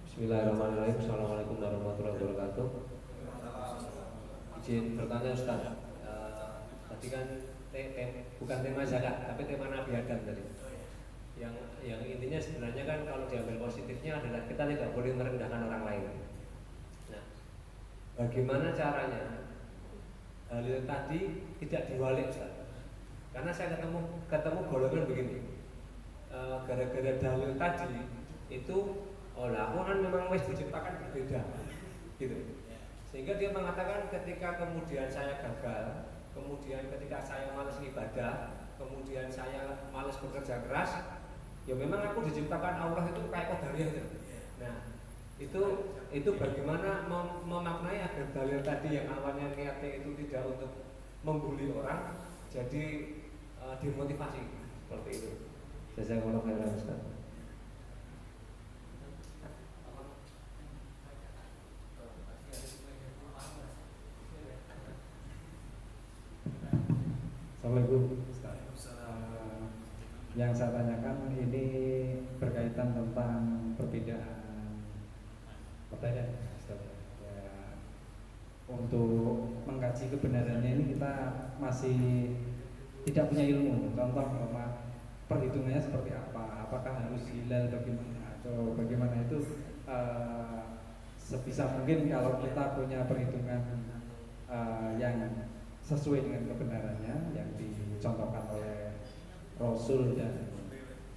Bismillahirrahmanirrahim. Assalamualaikum warahmatullahi wabarakatuh. Izin bertanya Ustaz, tadi kan bukan tema zakat, tapi tema Nabi Adam tadi. Yang intinya sebenarnya kan kalau diambil positifnya adalah kita tidak boleh merendahkan orang lain. Nah, bagaimana caranya dalil tadi tidak diwalik Ustaz? Karena saya ketemu golongan begini, gara-gara dalil tadi itu, oh lah aku kan memang wis diciptakan berbeda, gitu. Sehingga dia mengatakan ketika kemudian saya gagal, kemudian ketika saya malas ibadah, kemudian saya malas bekerja keras, ya memang aku diciptakan Allah itu kayak qadariyah gitu. Nah, itu bagaimana memaknai agar dalil tadi yang awalnya niatnya itu tidak untuk membuli orang, jadi dimotivasi seperti itu. Jazakallahu khairan Ustaz. Assalamualaikum Ustaz. Yang saya tanyakan ini berkaitan tentang perbedaan pertanyaan Ustaz. Ya, untuk mengkaji kebenarannya ini kita masih tidak punya ilmu. Contoh perhitungannya seperti apa? Apakah harus hilal bagaimana atau bagaimana itu? Sebisa mungkin kalau kita punya perhitungan yang sesuai dengan kebenarannya yang dicontohkan oleh Rasul dan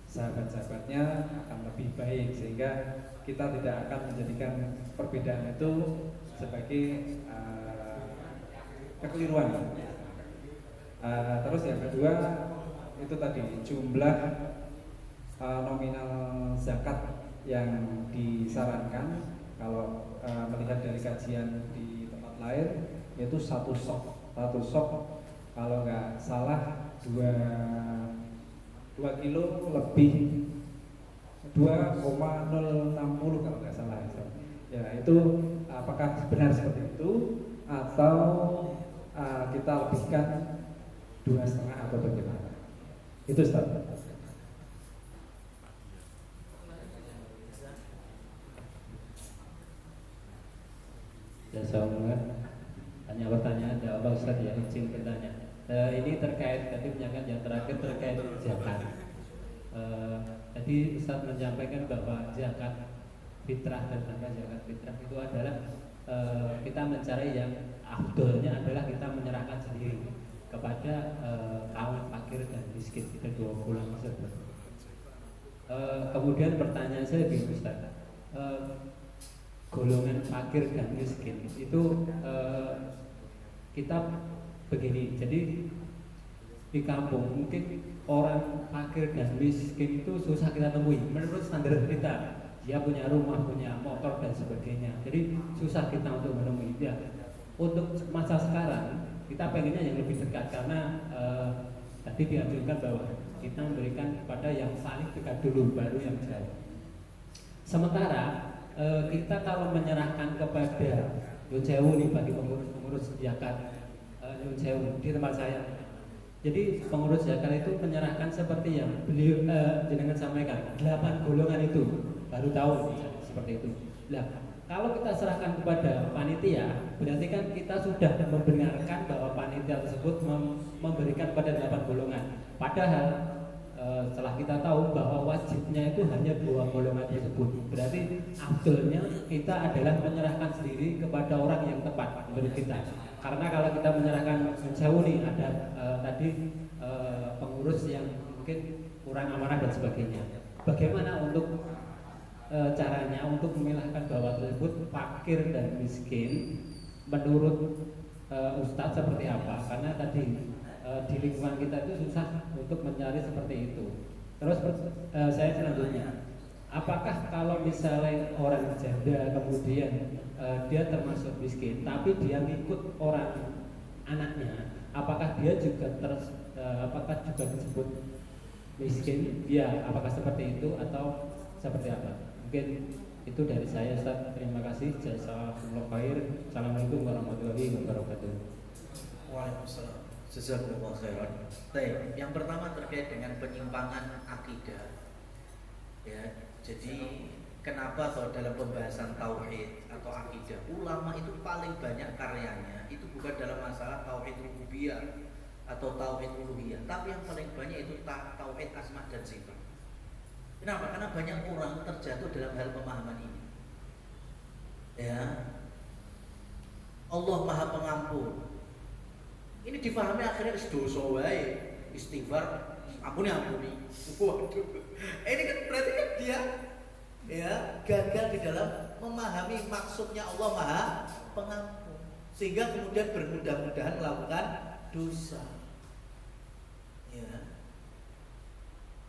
sahabat-sahabatnya akan lebih baik, sehingga kita tidak akan menjadikan perbedaan itu sebagai kekeliruan. Terus yang kedua itu tadi jumlah nominal zakat yang disarankan kalau melihat dari kajian di tempat lain yaitu satu sok kalau nggak salah 2 kilo lebih 2,060 kalau nggak salah ya. Itu apakah benar seperti itu atau kita lebihkan 2,5 atau bagaimana? Itu Ustaz. Jazakallahu. Hanya pertanyaan ada apa Ustaz ya, izin bertanya. Ini terkait tadi penyampaian yang terakhir terkait zakat. Tadi Ustaz menyampaikan bahwa zakat fitrah dan zakat fitrah itu adalah kita mencari yang afdolnya adalah kita menyerahkan sendiri kepada kaum fakir dan miskin, kita 2 bulan tersebut. Kemudian pertanyaan saya begini Ustaz, golongan fakir dan miskin itu kita begini, jadi di kampung mungkin orang fakir dan miskin itu susah kita temui menurut standar kita. dia punya rumah, punya motor dan sebagainya. Jadi susah kita untuk menemui dia. Untuk masa sekarang kita pengennya yang lebih dekat karena tadi dianjurkan bahwa kita memberikan kepada yang paling dekat dulu, baru yang jauh. Sementara kita kalau menyerahkan kepada Nyun Sewu nih bagi pengurus zakat Nyun Sewu di tempat saya. Jadi pengurus zakat itu menyerahkan seperti yang beliau jenengan sampaikan, 8 golongan itu baru tahu seperti itu. Nah, kalau kita serahkan kepada panitia, berarti kan kita sudah membenarkan bahwa panitia tersebut memberikan pada 8 golongan. Padahal setelah kita tahu bahwa wajibnya itu hanya 2 golongan tersebut, berarti afdolnya kita adalah menyerahkan sendiri kepada orang yang tepat menurut kita. Karena kalau kita menyerahkan Sewu nih ada tadi pengurus yang mungkin kurang amanah dan sebagainya. Bagaimana untuk caranya untuk memilahkan bahwa tersebut fakir dan miskin menurut Ustadz seperti apa? Karena tadi di lingkungan kita itu susah untuk mencari seperti itu. Terus saya selanjutnya, apakah kalau misalnya orang janda kemudian dia termasuk miskin, tapi dia ngikut orang anaknya, apakah dia juga apakah juga disebut miskin? Ya, apakah seperti itu atau seperti apa? Mungkin itu dari saya, Ustaz. Terima kasih. Jazakumullah khair. Assalamualaikum warahmatullahi wabarakatuh. Waalaikumsalam. Jazakumullah khairan. Baik, yang pertama terkait dengan penyimpangan akidah. Ya, jadi kenapa kalau dalam pembahasan tauhid atau akidah, ulama itu paling banyak karyanya itu bukan dalam masalah tauhid rububiyah atau tauhid uluhiyah, tapi yang paling banyak itu tauhid asma dan sifat. Kenapa? Karena banyak orang terjatuh dalam hal pemahaman ini. Ya, Allah Maha Pengampun. Ini difahami akhirnya dosa wae, istighfar, ampuni. Waduh. Ini kan berarti kan dia ya gagal di dalam memahami maksudnya Allah Maha Pengampun, sehingga kemudian bermudah-mudahan melakukan dosa. Ya.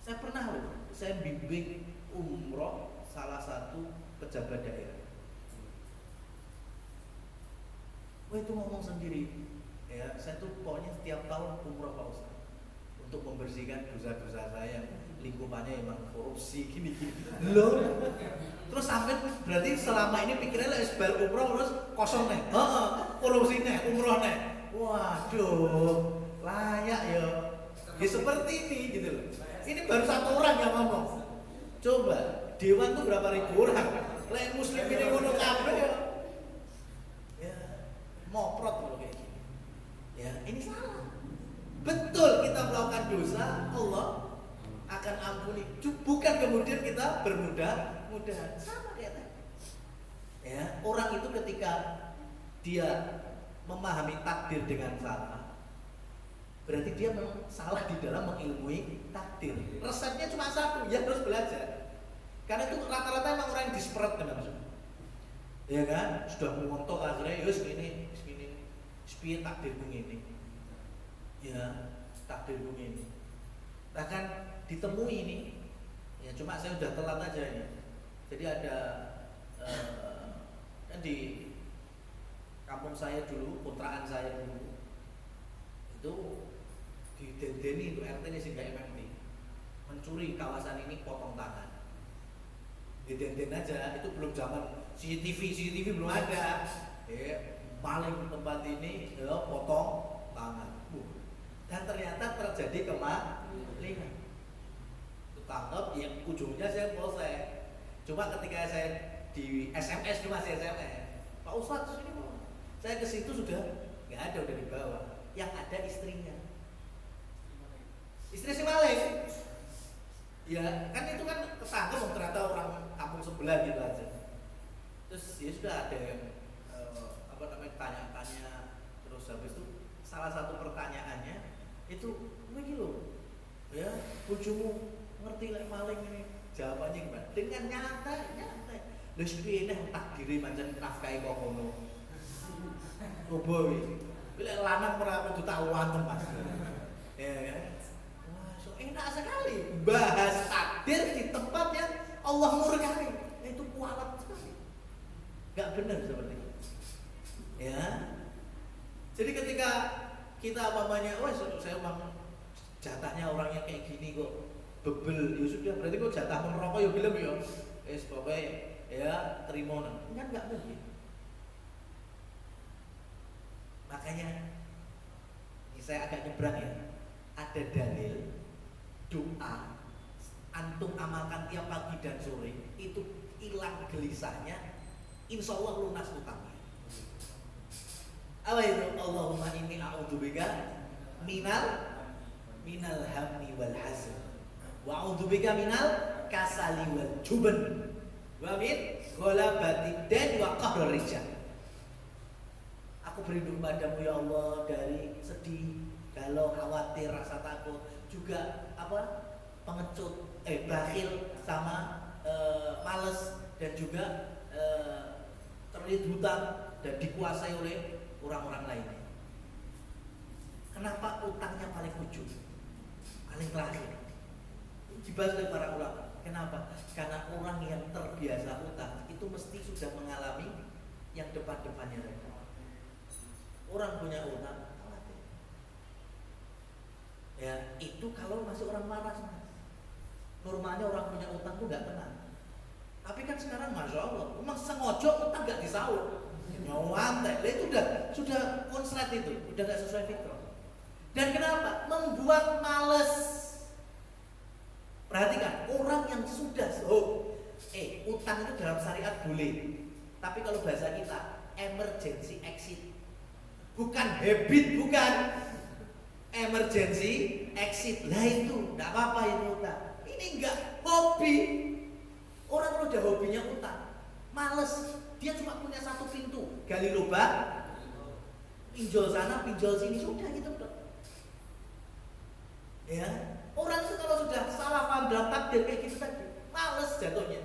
Saya pernah saya bimbing umroh salah satu pejabat daerah. Wah, itu ngomong sendiri. Ya, saya tuh pokoknya setiap tahun umroh Pak Ustaz untuk membersihkan dosa-dosa saya yang lingkupannya emang korupsi gini-gini. Loh, terus sampai berarti selama ini pikirnya lah isbal umroh terus kosong nih, korupsi nih, umroh nih. Waduh, layak ya. Ya seperti ini gitu loh. Ini baru satu orang yang ngomong. Coba dewan tuh berapa ribu orang? Lek muslim ini ngono kabeh ya. Ya, moprot loh kayak gini. Ya, ini salah. Betul kita melakukan dosa, Allah akan ampuni. Bukan kemudian kita bermudah-mudahan. Sama kayak tadi. Ya, orang itu ketika dia memahami takdir dengan salah, berarti dia memang salah di dalam mengilmui takdir. Resepnya cuma satu, ya harus belajar. Karena itu rata-rata emang orang yang disperate kan maksudnya. Ya kan, sudah mengontok akhirnya, yus ini, sepiye takdirku ini. Ya, takdirku ini. Bahkan ditemui ini, ya cuma saya udah telat aja ini. Jadi ada kan di kampung saya dulu, kontrakan saya dulu itu didendeni untuk RT ini sehingga MMT mencuri kawasan ini potong tangan. Didenden aja, itu belum zaman CCTV belum ada. Paling tempat ini potong tangan. Dan ternyata terjadi kemalingan. Ketangkep, yang ujungnya saya polsek. Cuma ketika saya di SMS, itu masih SMS. Pak Ustadz ini saya ke situ sudah nggak ada, udah dibawa. Yang ada istrinya. Istri si maling. Ya kan itu kan ketangkep ternyata orang kampung sebelah gitu aja. Terus ya sudah ada yang tanya-tanya, terus habis itu salah satu pertanyaannya itu begini loh, ya bojomu ngerti lek maling ini, jawabannya gimana? Dengan nyantai. Lha piye nek takdire pancen nafkahi kok ngono. Coba wis. Lek lanang ora kudu tak wantem Mas. Ya kan? Wah, so enak sekali bahas takdir di tempat yang Allah murkai. Nggak benar seperti itu. Ya. Jadi ketika kita wah saya memang jatahnya orangnya kayak gini kok bebel, ya sudah berarti kok jatah merokok ya gelem ya. Pokoknya ya terima kan nggak mungkin. Makanya ini saya agak nyebrang ya. Ada dalil doa antum amalkan tiap pagi dan sore itu hilang gelisahnya, insya Allah lunas utangnya. Apa itu? Allahumma inni a'udzubika minal hammi wal hazan wa a'udzubika minal kasali wal juban wa min ghalabatid dan wa qahrul rijal. Aku berlindung padamu ya Allah dari sedih, galau, khawatir, rasa takut, juga pengecut, bakhil sama males, dan juga terlilit hutang dan dikuasai oleh orang-orang lainnya. Kenapa utangnya paling ujung, paling terakhir? Dibahas oleh para ulama. Kenapa? Karena orang yang terbiasa utang itu mesti sudah mengalami yang depan-depannya mereka. Orang punya utang, khawatir. Ya, itu kalau masih orang waras, Mas. Normalnya orang punya utang tuh nggak tenang. Tapi kan sekarang masya Allah, memang sengaja utang nggak disaur, nyawantek. Itu sudah konslet itu, udah nggak sesuai fitrah. Dan kenapa? Membuat males. Perhatikan, orang yang sudah utang itu dalam syariat boleh. Tapi kalau bahasa kita, emergency exit. Bukan habit, bukan emergency exit. Lah itu, enggak apa-apa itu utang. Ini enggak hobi. Orang kalau udah hobinya utang, males. Dia cuma punya satu pintu, gali lubang, pinjol sana, pinjol sini, sudah gitu dong. Ya, orang itu kalau sudah salah paham dalam takdir kayak gitu tadi, males jatuhnya.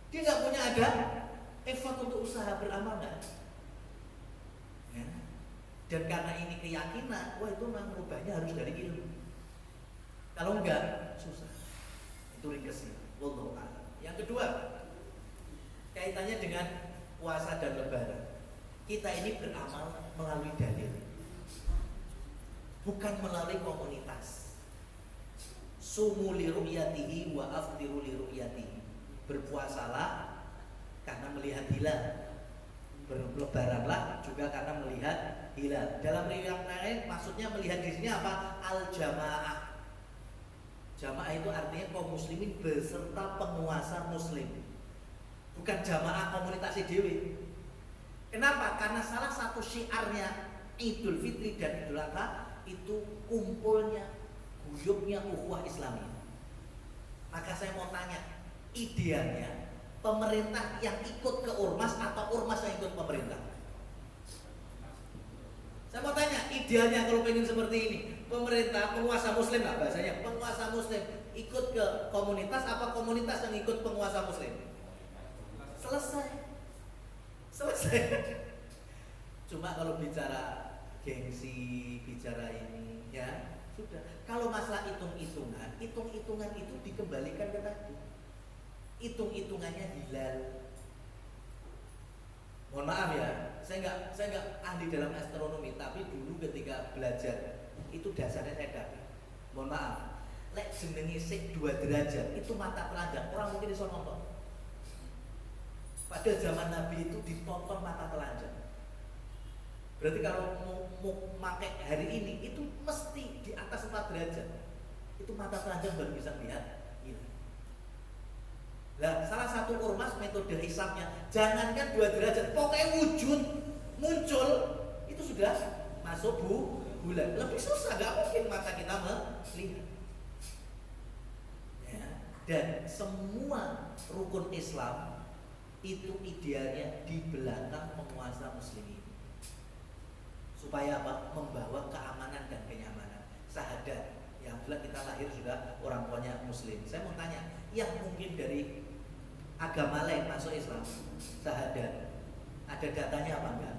Dia nggak punya ada effort untuk usaha beramal nggak. Ya. Dan karena ini keyakinan, wah itu memang merubahnya harus dari ilmu. Kalau enggak, susah. Itu ringkesnya. Wallahu a'lam. Yang kedua, kaitannya dengan puasa dan lebaran. Kita ini beramal melalui dalil, bukan melalui komunitas. Sumu li ru'yatihi wa aftiru li ru'yatihi. Berpuasalah karena melihat hilal. Berlebaranlah juga karena melihat hilal. Dalam riwayat lain maksudnya melihat di sini apa? Al-jamaah. Jamaah itu artinya kaum muslimin beserta penguasa muslim. Bukan jamaah komunitas dewi. Kenapa? Karena salah satu syiarnya Idul Fitri dan Idul Adha itu kumpulnya, guyubnya ukhuwah Islamiyah. Maka saya mau tanya, idealnya pemerintah yang ikut ke ormas atau ormas yang ikut pemerintah? Saya mau tanya, idealnya kalau pengen seperti ini, pemerintah, penguasa muslim lah bahasanya, penguasa muslim ikut ke komunitas apa komunitas yang ikut penguasa muslim? Selesai. Cuma kalau bicara gengsi, bicara ini, ya sudah. Kalau masalah hitung-hitungan itu dikembalikan ke tadi. Hitung-hitungannya hilal. Mohon maaf ya, saya nggak ahli dalam astronomi, tapi dulu ketika belajar itu dasarnya saya dapat. Mohon maaf, lek jenenge sik 2 derajat itu mata telanjang, orang mungkin bisa nonton. Pada zaman Nabi itu ditonton mata telanjang. Berarti kalau mau pakai hari ini itu mesti di atas 4 derajat. Itu mata telanjang baru bisa melihat. Nah, salah satu ormas metode hisabnya jangankan 2 derajat, pokoknya wujud muncul itu sudah masuk bulan. Lebih susah, nggak mungkin mata kita melihat. Ya. Dan semua rukun Islam itu idealnya di belakang penguasa muslimin. Supaya apa? Membawa keamanan dan kenyamanan. Syahadat. Yang jelas kita lahir sudah orang tuanya muslim. Saya mau tanya, yang mungkin dari agama lain masuk Islam, syahadat, ada datanya apa enggak?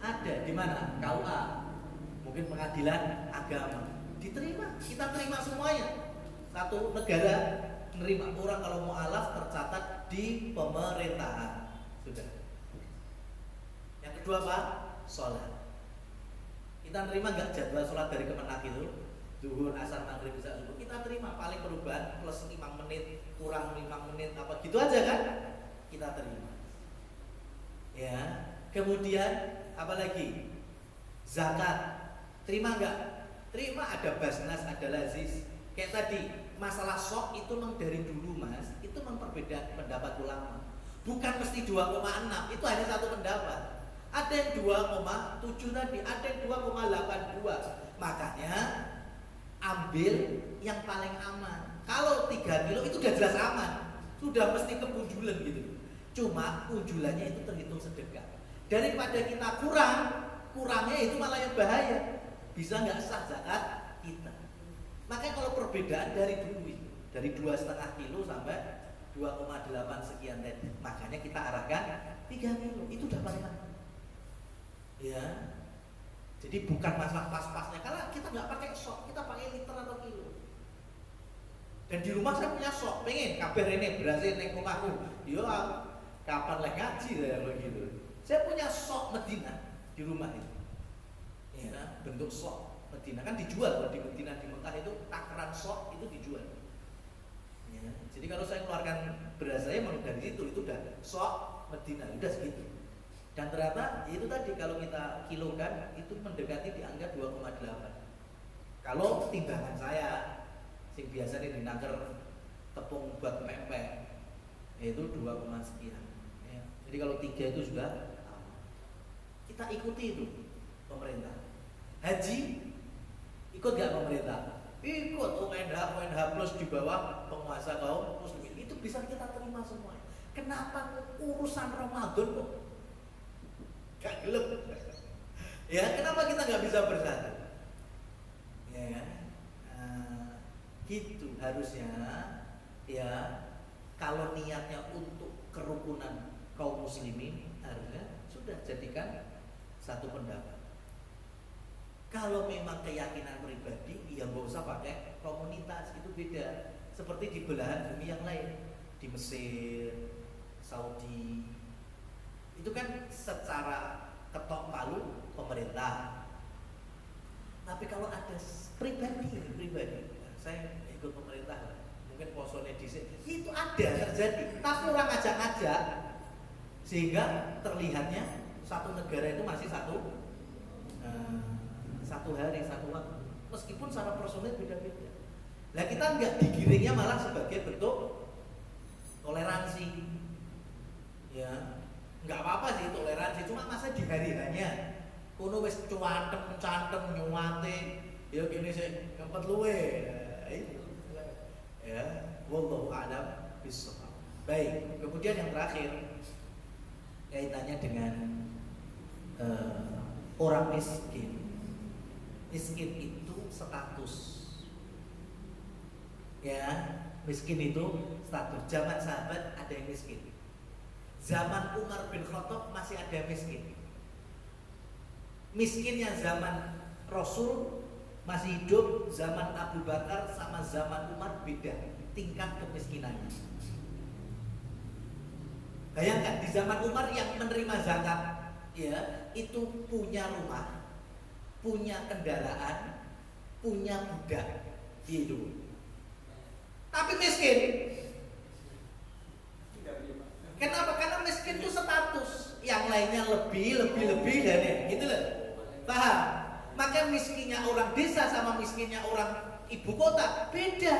Ada. Di mana? KUA. Mungkin pengadilan agama. Diterima. Kita terima semuanya. Satu negara menerima. Orang kalau mau alaf tercatat di pemerintahan. Sudah. kedua apa? Sholat. Kita terima nggak jadwal sholat dari Kemenak itu? Zuhur, asar, maghrib, isya, subuh. Kita terima, paling perubahan plus 5 menit, kurang 5 menit, apa gitu aja kan? Kita terima. Ya, kemudian apa lagi? Zakat. Terima nggak? Terima, ada basnas, ada lazis. Kayak tadi, masalah sok itu memang dari dulu Mas, itu memang perbedaan pendapat ulama. Bukan mesti 2,6, itu hanya satu pendapat. Ada yang 2,7 tadi, ada yang 2,82. Makanya ambil yang paling aman. Kalau 3 kilo itu udah jelas aman, sudah mesti kepunjulan gitu. Cuma punjulannya itu terhitung sedekah. Daripada kita kurangnya itu malah yang bahaya. Bisa nggak sah zakat kita. Makanya kalau perbedaan dari dulu itu, dari 2,5 kilo sampai 2,8 sekian tadi, makanya kita arahkan 3 kilo, itu udah paling aman. Ya, jadi bukan masalah pas-pasnya, karena kita nggak pakai sok, kita pakai liter atau kilo. Dan di rumah saya punya sok, pengen kabar ini berhasil neng rumahku, yo kapan lagi ngaji saya begitu. Saya punya sok Medina di rumah itu, ya bentuk sok Medina kan dijual kalau di Medina, di Mekah itu takaran sok itu dijual. Ya, jadi kalau saya keluarkan beras saya memang dari situ, itu udah sok Medina, udah segitu. Dan ternyata itu tadi kalau kita kilokan itu mendekati di angka 2,8. Kalau timbangan saya sing biasanya dinaker tepung buat pempek itu 2, sekian. Ya. Jadi kalau 3 itu sudah kita ikuti itu pemerintah. Haji ikut gak pemerintah? Ikut. UNH plus di bawah penguasa kaum muslimin itu bisa kita terima semua. Kenapa urusan Ramadan kok gak gelap? Ya, kenapa kita nggak bisa bersatu? Ya, gitu harusnya. Ya, kalau niatnya untuk kerukunan kaum muslimin, harusnya sudah jadikan satu pendapat. Kalau memang keyakinan pribadi, ya nggak usah pakai komunitas, itu beda. Seperti di belahan bumi yang lain, di Mesir, Saudi. Itu kan secara ketok palu pemerintah. Tapi kalau ada pribadi, saya ikut pemerintah, mungkin posone di sini, itu ada terjadi. Tapi orang ngajak-ngajak, sehingga terlihatnya satu negara itu masih satu hari, satu waktu. Meskipun secara personil beda-beda. Nah kita nggak digiringnya malah sebagai bentuk toleransi, ya. Nggak apa-apa sih toleransi, cuma masa di hari hanya kono wis cantem nyuwate ya gini sih kempet luwe ya wallahu a'lam bishawab. Baik, kemudian yang terakhir kaitannya dengan orang miskin. Miskin itu status, ya, miskin itu status. Zaman sahabat ada yang miskin. Zaman Umar bin Khattab masih ada miskin. Miskinnya zaman Rasul masih hidup, zaman Abu Bakar sama zaman Umar beda tingkat kemiskinannya. Bayangkan di zaman Umar yang menerima zakat, ya, itu punya rumah, punya kendaraan, punya budak, gitu. Tapi miskin. Kenapa? Karena miskin itu status, yang lainnya lebih dari gitu loh. Paham? Maka miskinnya orang desa sama miskinnya orang ibu kota beda.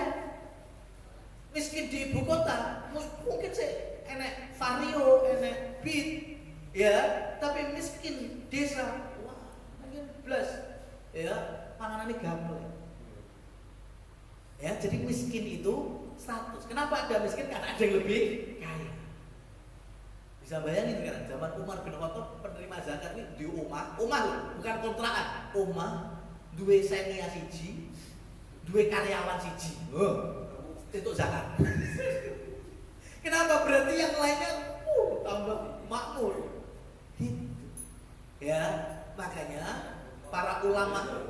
Miskin di ibu kota mungkin sih enek vario, enek beat, ya. Tapi miskin desa, wah, mungkin plus, ya, panganannya gampang. Ya, jadi miskin itu status. Kenapa ada miskin? Karena ada yang lebih kaya. Bisa bayangin kan, zaman Umar bin Khattab penerima zakat ini di omah bukan kontrakan, omah duwe senia siji, duwe karyawan siji. Itu zakat. Kenapa? Berarti yang lainnya tambah makmur. Gitu. Ya, makanya para ulama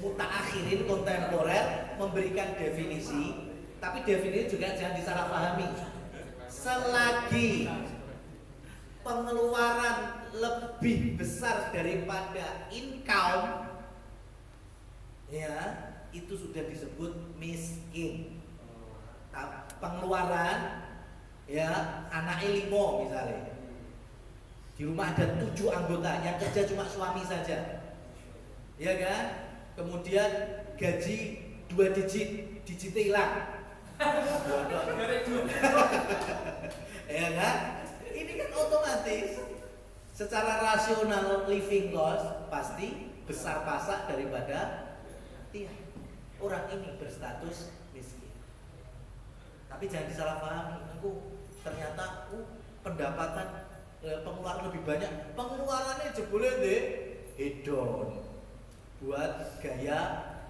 mutaakhirin kontemporer memberikan definisi, tapi definisi juga jangan disalahpahami. Selagi pengeluaran lebih besar daripada income, ya itu sudah disebut miskin. Pengeluaran, ya anaknya 5 misalnya, di rumah ada 7 anggota, yang kerja cuma suami saja, ya kan? Kemudian gaji 2 digit hilang. Ya kan? Ini kan otomatis secara rasional living cost pasti besar pasak daripada tiang. Orang ini berstatus miskin. Tapi jangan disalahpahami, aku ternyata pendapatan pengeluaran lebih banyak. Pengeluarannya jebule deh hedon, buat gaya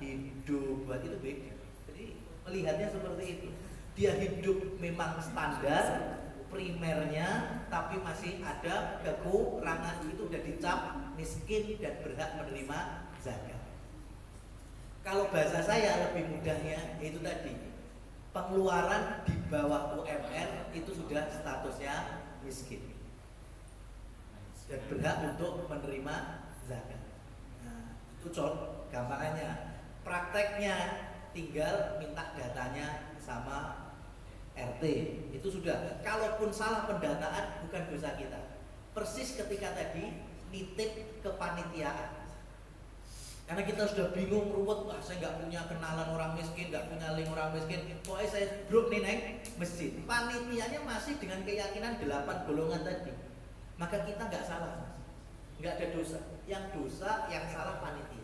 hidup, buat itu beda. Jadi melihatnya seperti itu. Dia hidup memang standar primernya, tapi masih ada kekurangan, itu udah dicap miskin dan berhak menerima zakat. Kalau bahasa saya lebih mudahnya itu tadi, pengeluaran di bawah UMR itu sudah statusnya miskin dan berhak untuk menerima zakat. Nah, itu contoh gampangannya. Prakteknya tinggal minta datanya sama RT, itu sudah. Kalaupun salah pendataan bukan dosa kita. Persis ketika tadi nitip kepanitiaan. Karena kita sudah bingung, ruwet, wah saya nggak punya kenalan orang miskin, nggak punya link orang miskin, pokoknya saya brok nih neng masjid. Panitianya masih dengan keyakinan 8 golongan tadi, maka kita nggak salah, nggak ada dosa. Yang dosa yang salah panitia,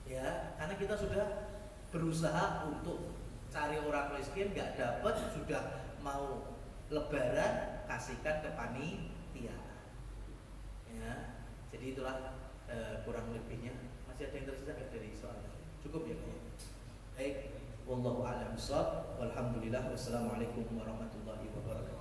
ya karena kita sudah berusaha untuk cari orang miskin, nggak dapat, sudah mau lebaran kasihkan ke panitia, ya jadi itulah kurang lebihnya. Masih ada yang tersisa dari soal? Cukup ya? Baik, wallahu a'lam bishawab. Walhamdulillah, wassalamualaikum warahmatullahi wabarakatuh.